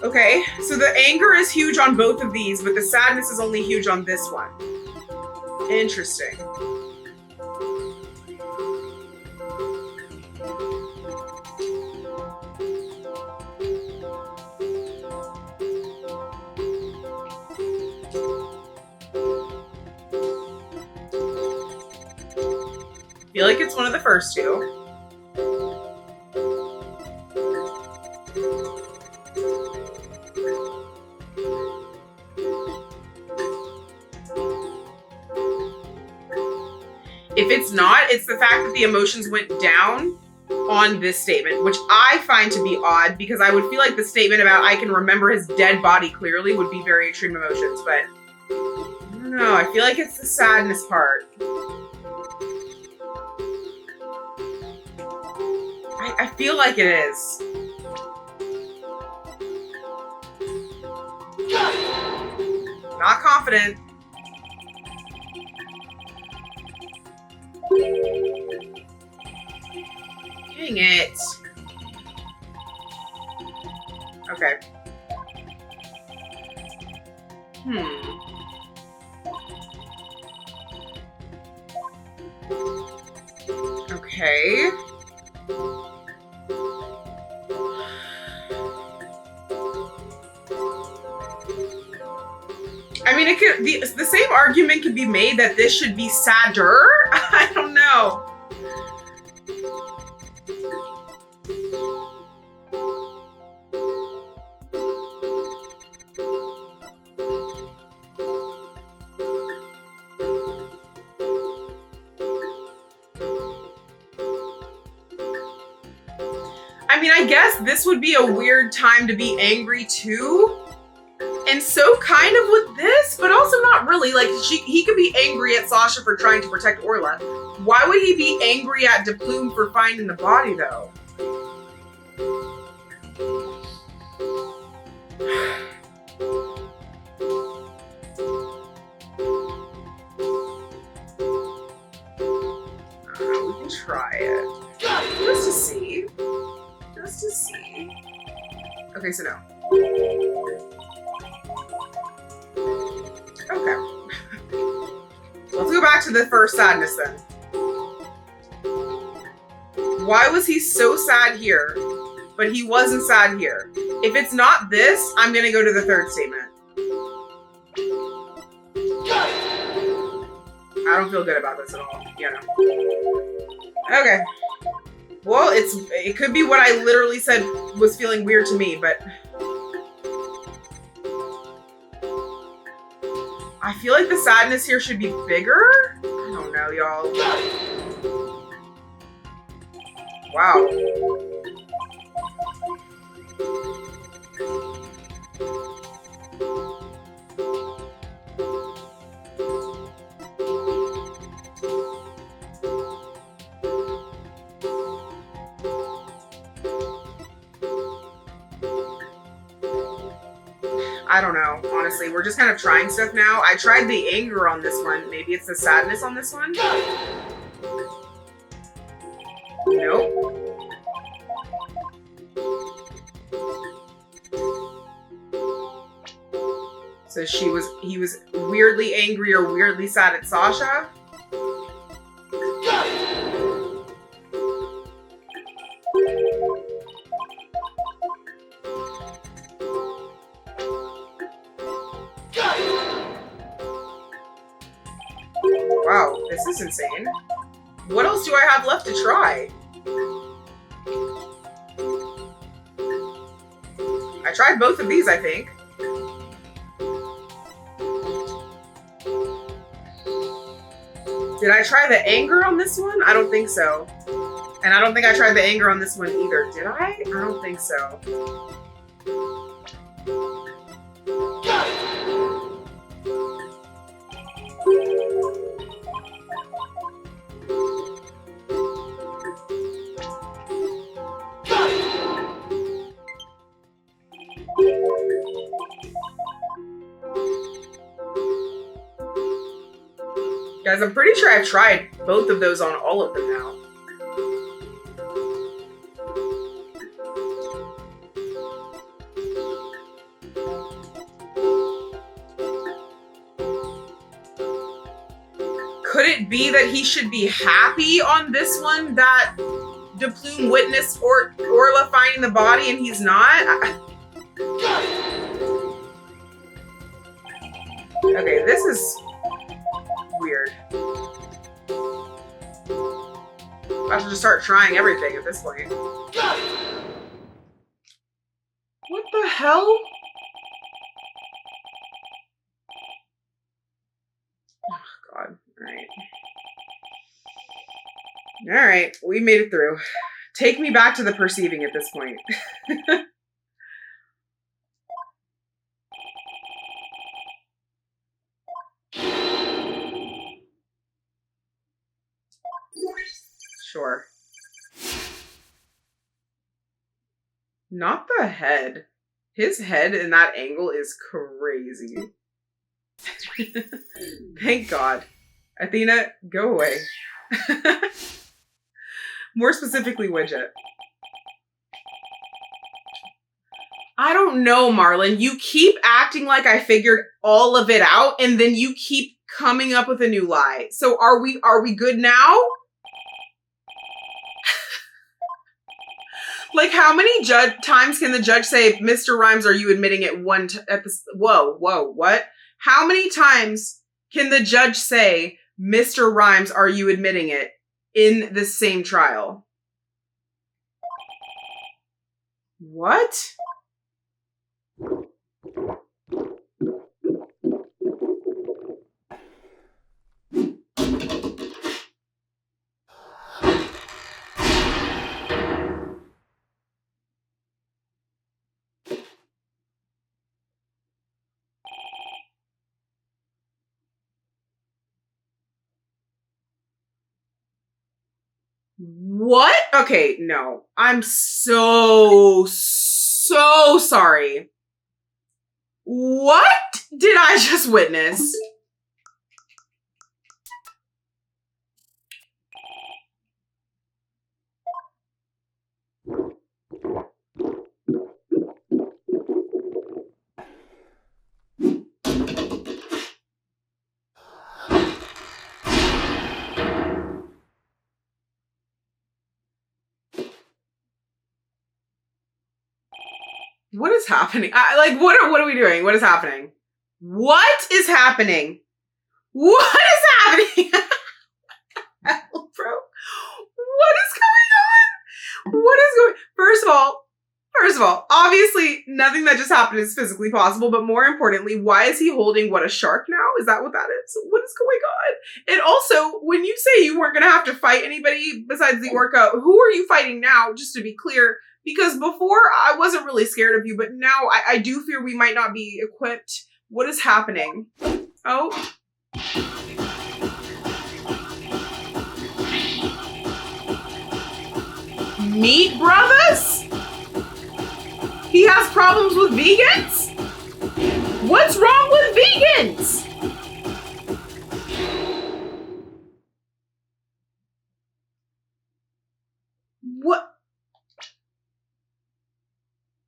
Okay, so the anger is huge on both of these, but the sadness is only huge on this one. Interesting. I feel like it's one of the first two. If it's not, it's the fact that the emotions went down on this statement, which I find to be odd because I would feel like the statement about I can remember his dead body clearly would be very extreme emotions, but I don't know. I feel like it's the sadness part. I feel like it is. Not confident. Dang it. Okay. Okay. I mean, it could the same argument could be made that this should be sadder. I don't know. I mean, I guess this would be a weird time to be angry too. And so kind of with this, but also not really. Like, he could be angry at Sasha for trying to protect Orla. Why would he be angry at DePlume for finding the body, though? We can try it. Just to see. Just to see. Okay, so no. Okay. Let's go back to the first sadness then. Why was he so sad here, but he wasn't sad here? If it's not this, I'm gonna go to the third statement. I don't feel good about this at all. You know. Okay. Well, it could be what I literally said was feeling weird to me, but I feel like the sadness here should be bigger. I don't know, y'all. Wow. I don't know, honestly. We're just kind of trying stuff now. I tried the anger on this one. Maybe it's the sadness on this one? Nope. So he was weirdly angry or weirdly sad at Sasha? Wow, this is insane. What else do I have left to try? I tried both of these, I think. Did I try the anger on this one? I don't think so. And I don't think I tried the anger on this one either. Did I? I don't think so. Guys, I'm pretty sure I've tried both of those on all of them now. Could it be that he should be happy on this one that DePlume witnessed Orla finding the body and he's not? Okay, this is weird. I should just start trying everything at this point. What the hell? Oh, God. Alright. Alright, we made it through. Take me back to the perceiving at this point. Sure. Not the head. His head in that angle is crazy. Thank God. Athena, go away. More specifically, Widget. I don't know, Marlon. You keep acting like I figured all of it out, and then you keep coming up with a new lie. So are we good now? Like, how many times can the judge say, Mr. Rhymes, are you admitting it at this? Whoa, what? How many times can the judge say, Mr. Rhymes, are you admitting it in the same trial? What? What? Okay, no. I'm so sorry. What did I just witness? What is happening? What are we doing? What is happening? What is happening? What is happening? Hell, bro. What is going on? What is going? First of all, obviously nothing that just happened is physically possible, but more importantly, why is he holding what, a shark now? Is that what that is? What is going on? And also, when you say you weren't going to have to fight anybody besides the orca, who are you fighting now, just to be clear? Because before, I wasn't really scared of you, but now I do fear we might not be equipped. What is happening? Oh. Meat brothers? He has problems with vegans? What's wrong with vegans? What?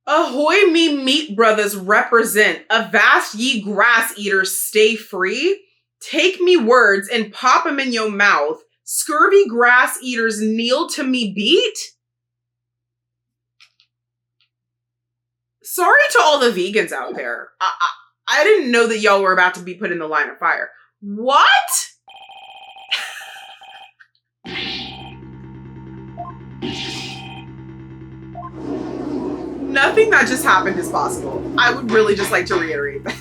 Ahoy me meat brothers represent, avast ye grass eaters stay free, take me words and pop 'em in your mouth, scurvy grass eaters kneel to me beat? Sorry to all the vegans out there. I didn't know that y'all were about to be put in the line of fire. What? Nothing that just happened is possible. I would really just like to reiterate that.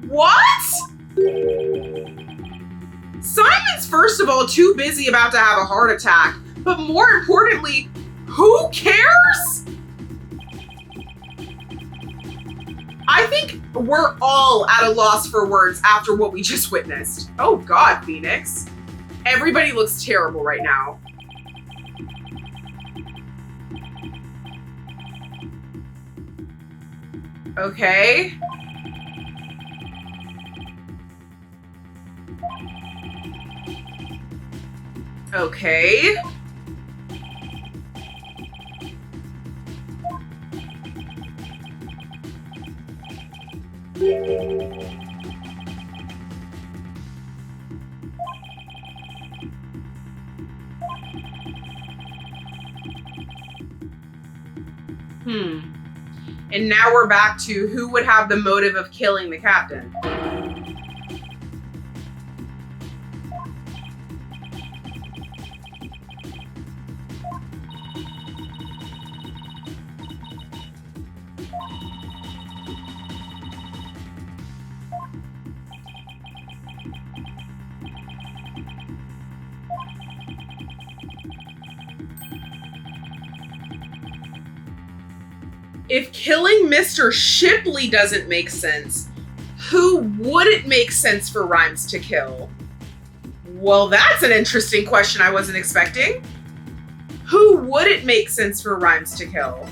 What? Simon's, first of all, too busy about to have a heart attack. But more importantly, who cares? I think we're all at a loss for words after what we just witnessed. Oh God, Phoenix. Everybody looks terrible right now. Okay. Okay. And now we're back to who would have the motive of killing the captain. If killing Mr. Shipley doesn't make sense, who would it make sense for Rhymes to kill? Well, that's an interesting question I wasn't expecting. Who would it make sense for Rhymes to kill?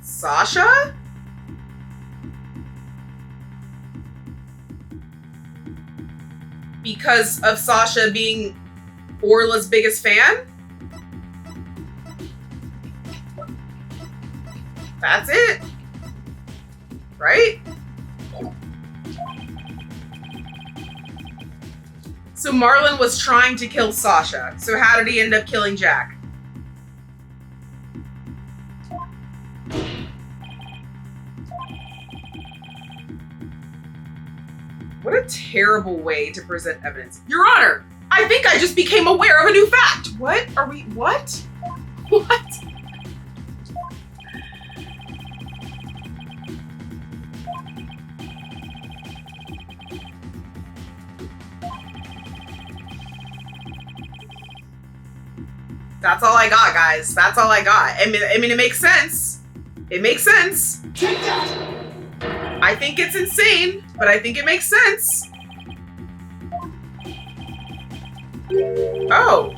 Sasha? Because of Sasha being Orla's biggest fan? That's it. Right? So Marlon was trying to kill Sasha. So how did he end up killing Jack? What a terrible way to present evidence. Your Honor, I think I just became aware of a new fact. What? Are we, what? What? That's all I got, guys. That's all I got. I mean, it makes sense. It makes sense. Take that! I think it's insane, but I think it makes sense. Oh.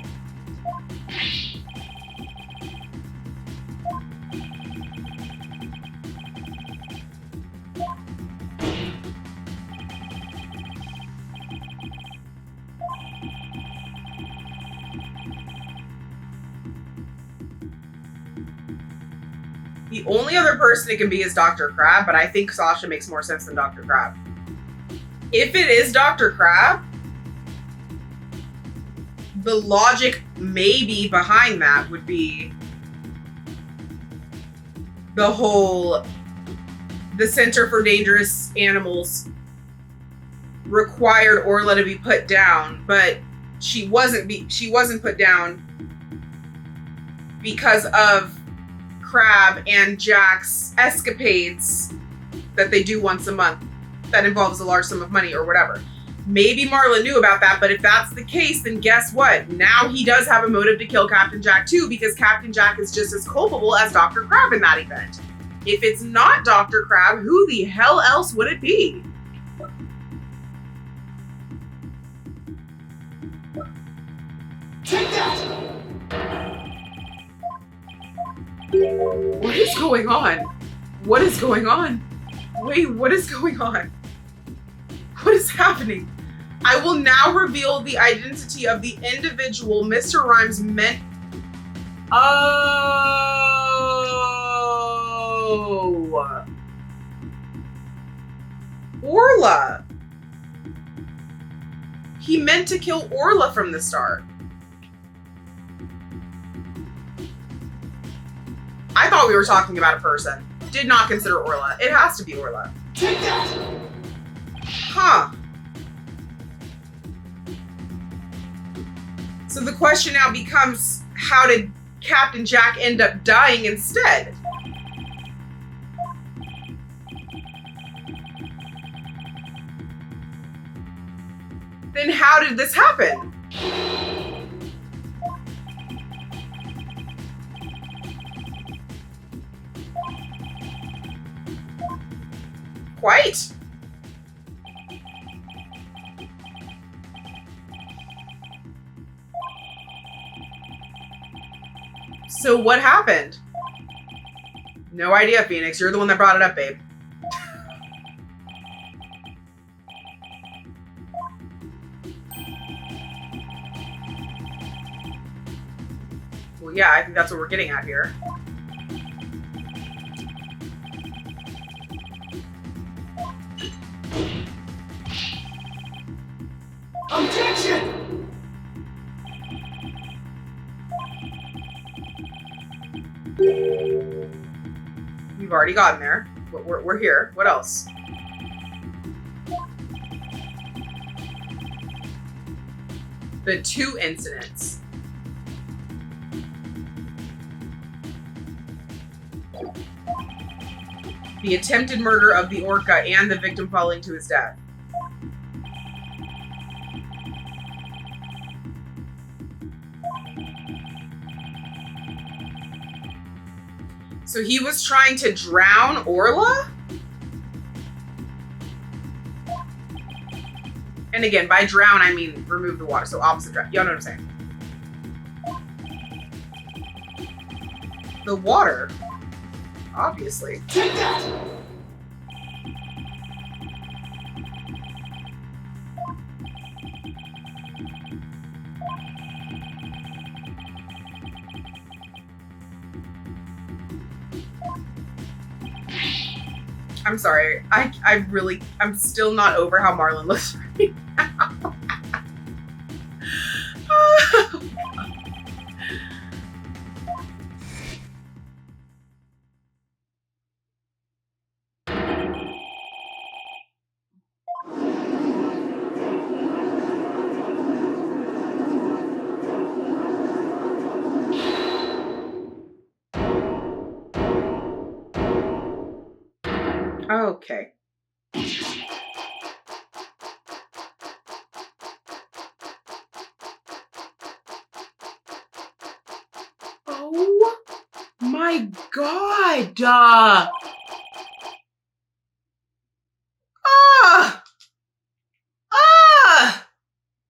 The only other person it can be is Dr. Crab, but I think Sasha makes more sense than Dr. Crab. If it is Dr. Crab, the logic maybe behind that would be the Center for Dangerous Animals required Orla to be put down, but she wasn't put down because of Crab and Jack's escapades that they do once a month that involves a large sum of money or whatever. Maybe Marlon knew about that, but if that's the case, then guess what? Now he does have a motive to kill Captain Jack too, because Captain Jack is just as culpable as Dr. Crab in that event. If it's not Dr. Crab, who the hell else would it be? Take that! What is going on? What is going on? Wait, what is going on? What is happening? I will now reveal the identity of the individual Mr. Rhymes meant. Oh. Orla. He meant to kill Orla from the start. I thought we were talking about a person. Did not consider Orla. It has to be Orla. Take that! Huh. So the question now becomes, how did Captain Jack end up dying instead? Then how did this happen? Quite. So what happened? No idea, Phoenix. You're the one that brought it up, babe. Well, yeah, I think that's what we're getting at here. Objection! We've already gotten there. We're here. What else? The 2 incidents. The attempted murder of the orca and the victim falling to his death. So he was trying to drown Orla? And again, by drown, I mean remove the water. So opposite drown. Y'all know what I'm saying. The water. Obviously. Take that! I'm sorry. I'm still not over how Marlon looks right now. Okay. Oh my God.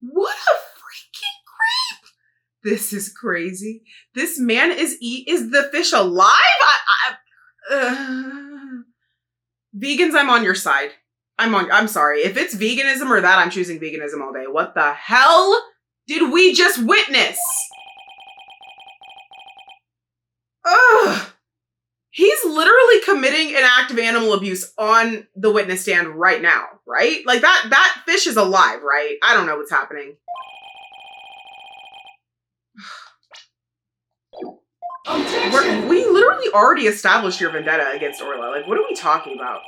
What a freaking creep. This is crazy. This man is the fish alive? Vegans, I'm on your side. I'm sorry. If it's veganism or that, I'm choosing veganism all day. What the hell did we just witness? Ugh. He's literally committing an act of animal abuse on the witness stand right now, right? Like that fish is alive, right? I don't know what's happening. We literally already established your vendetta against Orla. Like, what are we talking about?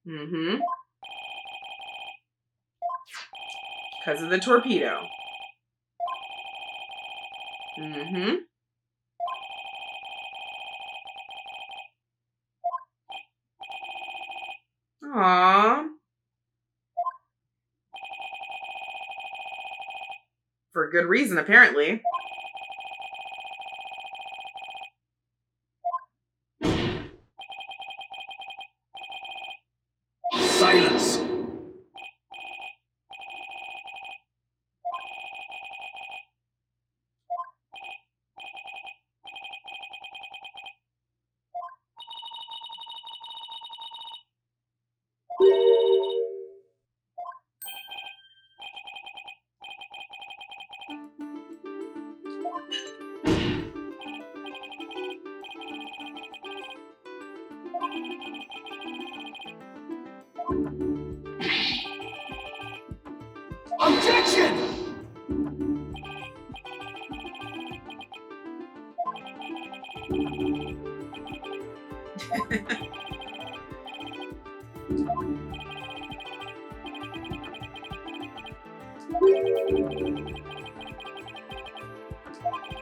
Mm-hmm. Because of the torpedo. Mm-hmm. Aww. For good reason, apparently. Silence! Objection!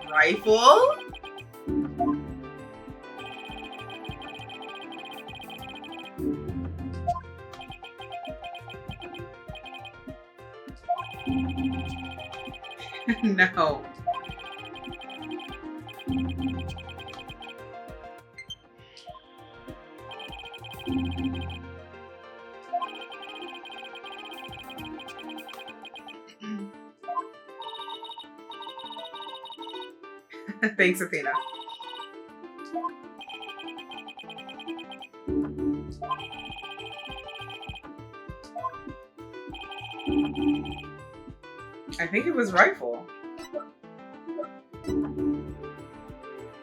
Rifle? No. Thanks, Athena. I think it was Rifle.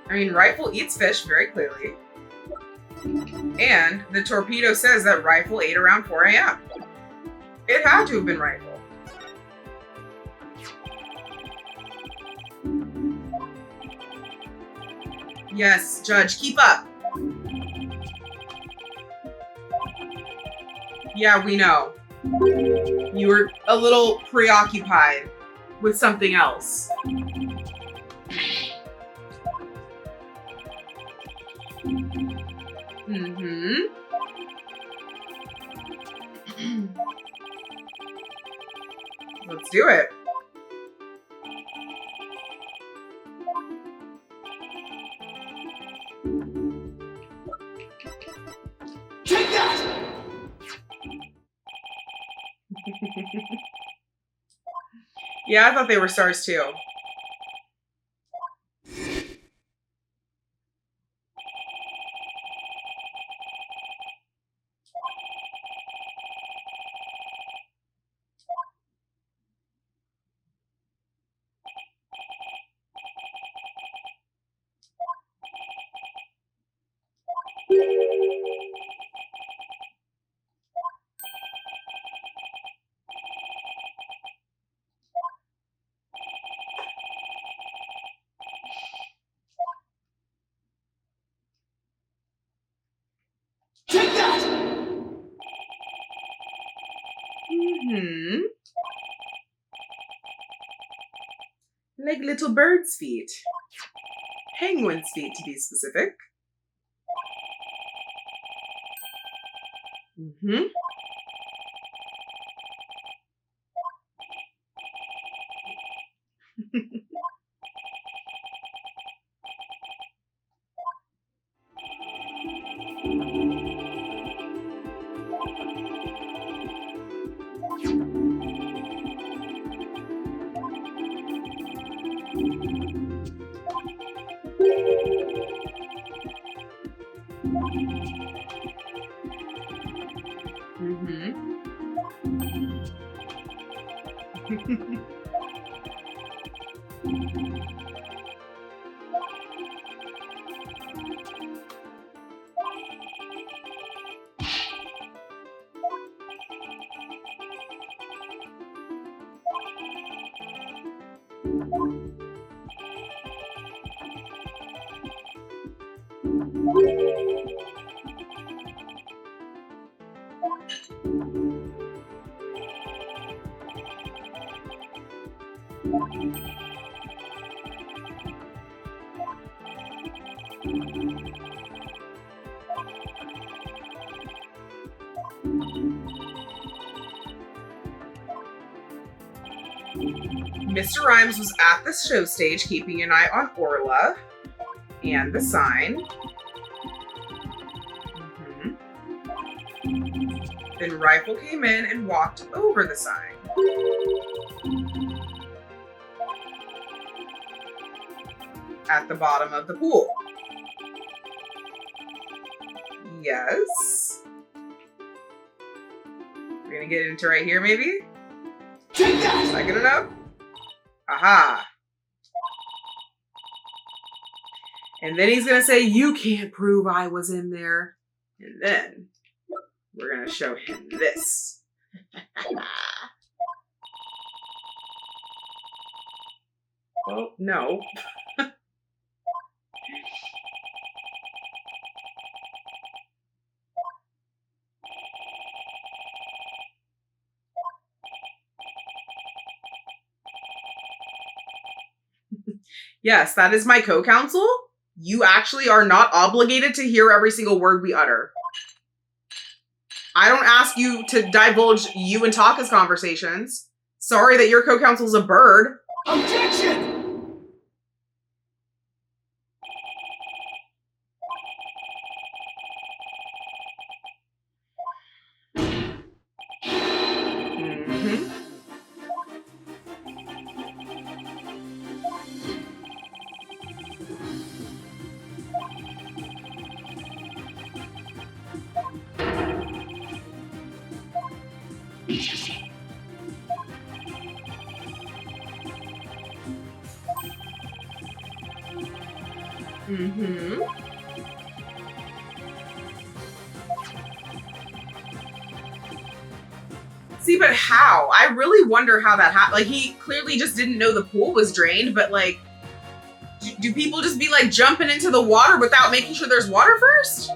I mean, Rifle eats fish very clearly. And the torpedo says that Rifle ate around 4 a.m. It had to have been Rifle. Yes, Judge, keep up. Yeah, we know. You were a little preoccupied with something else. Mm-hmm. Let's do it. Take that! Yeah, I thought they were stars too. Take that! Mm-hmm. Like little bird's feet. Penguin's feet, to be specific. Mm-hmm. Mr. Rhymes was at the show stage keeping an eye on Orla and the sign. Then Rifle came in and walked over the sign. At the bottom of the pool. Yes. We're gonna get into right here, maybe? Take that! Is that good enough? Aha. And then he's gonna say, you can't prove I was in there. And then we're gonna show him this. Oh, no. Yes, that is my co-counsel. You actually are not obligated to hear every single word we utter. I don't ask you to divulge you and Taka's conversations. Sorry that your co-counsel's a bird. Objection! Mm-hmm. See, but how? I really wonder how that happened. Like, he clearly just didn't know the pool was drained, but like, do people just be like jumping into the water without making sure there's water first?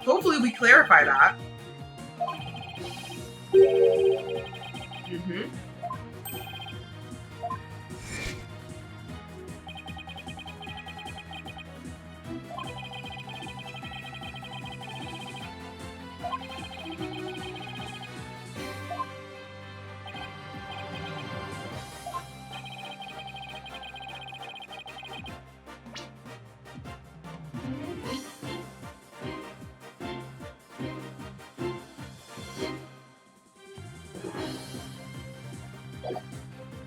Hopefully we clarify that. Mm-hmm.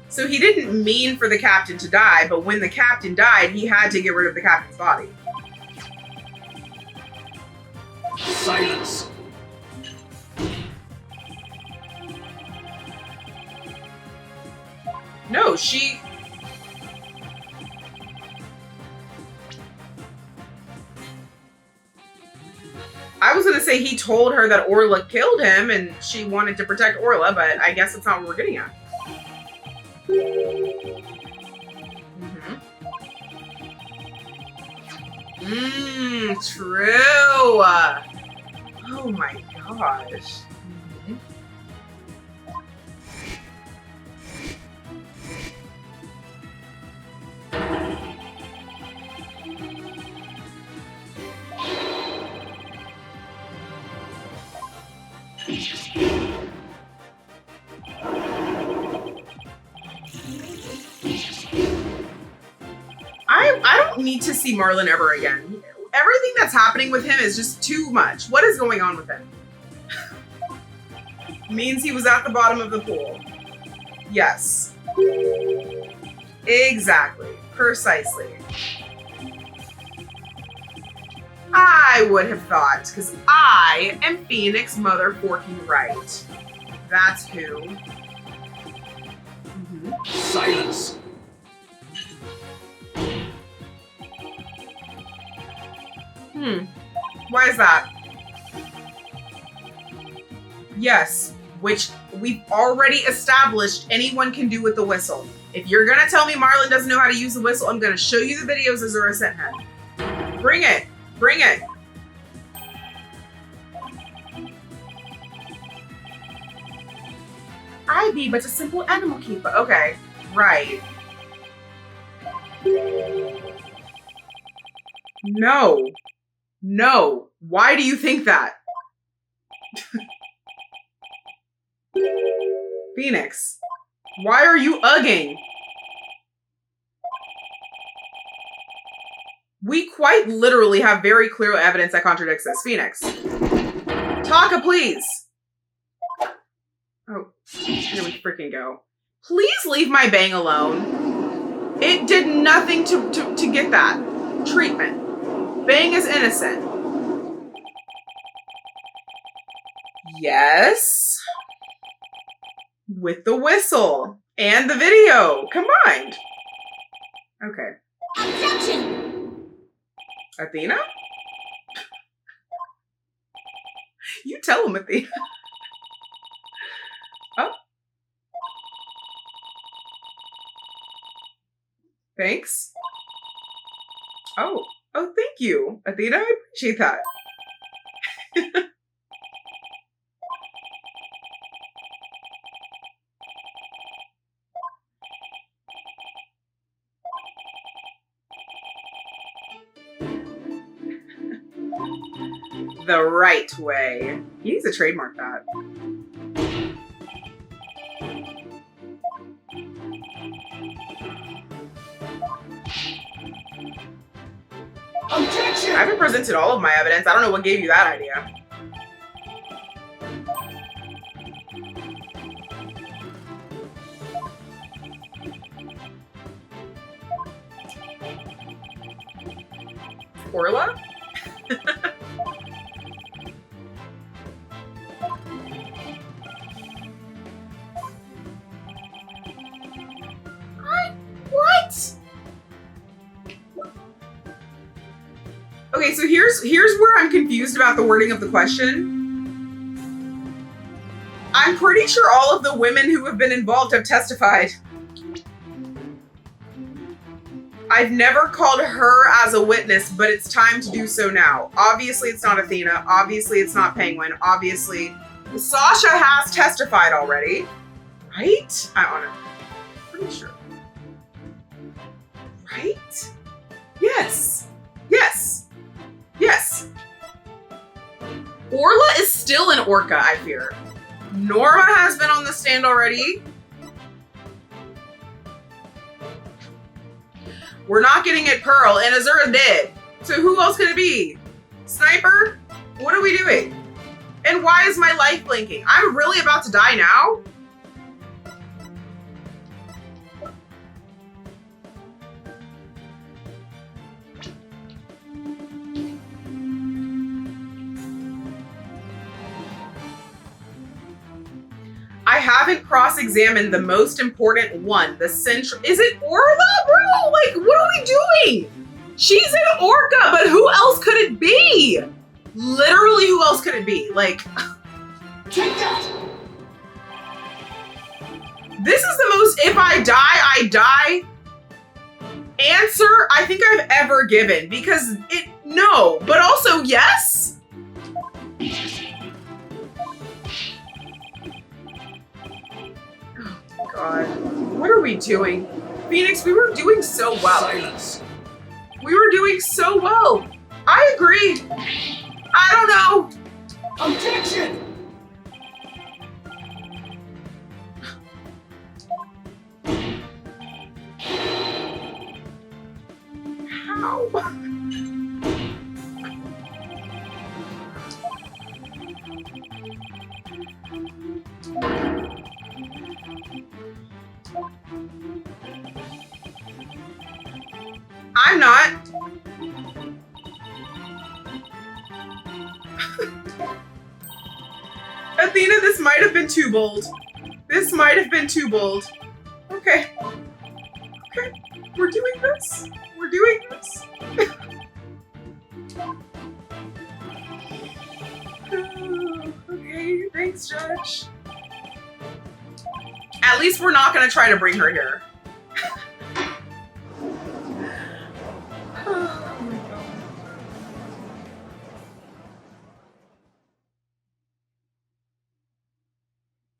So he didn't mean for the captain to die, but when the captain died, he had to get rid of the captain's body. Silence. No, she... I was going to say he told her that Orla killed him and she wanted to protect Orla, but I guess that's not what we're getting at. True. Oh my gosh. I don't need to see Marlon ever again. Everything that's happening with him is just too much. What is going on with him? Means he was at the bottom of the pool. Yes. Exactly. Precisely. I would have thought, because I am Phoenix motherforking Wright. That's who. Mm-hmm. Silence. Why is that? Yes, which we've already established anyone can do with the whistle. If you're gonna tell me Marlon doesn't know how to use the whistle, I'm gonna show you the videos Azura sent him. Bring it. Bring it. I be but a simple animal keeper. Okay, right. No. No. Why do you think that? Phoenix, why are you ugging? We quite literally have very clear evidence that contradicts this. Phoenix. Taka, please. Oh, here we freaking go. Please leave my bang alone. It did nothing to get that treatment. Bang is innocent. Yes. With the whistle and the video combined. Okay. Objection! Athena? You tell him, Athena. Oh. Thanks. Oh. Oh, thank you, Athena. I appreciate that. The right way. He needs to trademark that. Objection! I haven't presented all of my evidence. I don't know what gave you that idea. Orla? What? Okay, so here's where I'm confused about the wording of the question. I'm pretty sure all of the women who have been involved have testified. I've never called her as a witness, but it's time to do so now. Obviously, it's not Athena. Obviously, it's not Penguin. Obviously, Sasha has testified already. Right? I'm pretty sure. Right? Yes. Yes. Yes. Orla is still an orca, I fear. Norma has been on the stand already. We're not getting it Pearl, and Azura did. So who else could it be? Sniper? What are we doing? And why is my life blinking? I'm really about to die now? I haven't cross-examined the most important one, the central. Is it Orla, bro? Like, what are we doing? She's an orca, but who else could it be? Literally, who else could it be? Like, Take that! this is the most if I die, I die answer I think I've ever given, because no, but also yes. God, what are we doing? Phoenix, we were doing so well. Silence. We were doing so well. I agree. I don't know. Objection! How? I'm not. Athena, this might have been too bold. This might have been too bold. Okay. Okay. We're doing this. We're doing this. Okay, thanks, Judge. At least we're not gonna try to bring her here. Oh my God.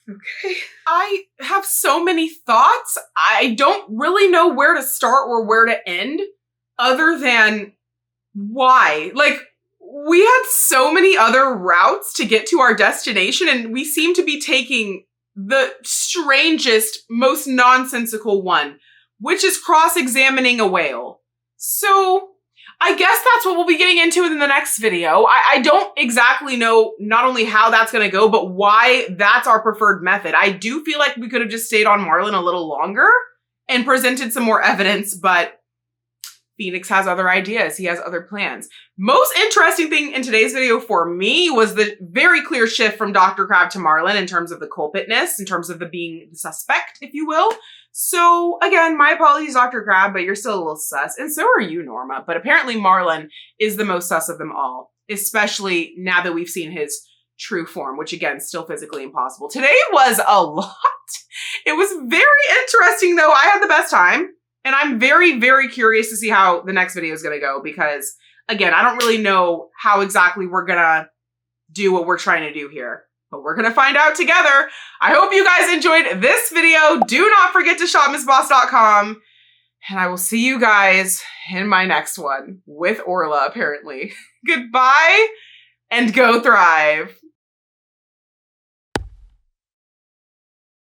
Okay. I have so many thoughts. I don't really know where to start or where to end, other than why. Like, we had so many other routes to get to our destination, and we seem to be taking the strangest, most nonsensical one, which is cross-examining a whale. So I guess that's what we'll be getting into in the next video. I don't exactly know not only how that's going to go, but why that's our preferred method. I do feel like we could have just stayed on Marlon a little longer and presented some more evidence, but Phoenix has other ideas. He has other plans. Most interesting thing in today's video for me was the very clear shift from Dr. Crab to Marlon in terms of the culpritness, in terms of the being the suspect, if you will. So again, my apologies, Dr. Crab, but you're still a little sus. And so are you, Norma. But apparently Marlon is the most sus of them all, especially now that we've seen his true form, which again, still physically impossible. Today was a lot. It was very interesting though. I had the best time. And I'm very, very curious to see how the next video is going to go because, again, I don't really know how exactly we're going to do what we're trying to do here. But we're going to find out together. I hope you guys enjoyed this video. Do not forget to shop MissBoss.com. And I will see you guys in my next one with Orla, apparently. Goodbye and go thrive.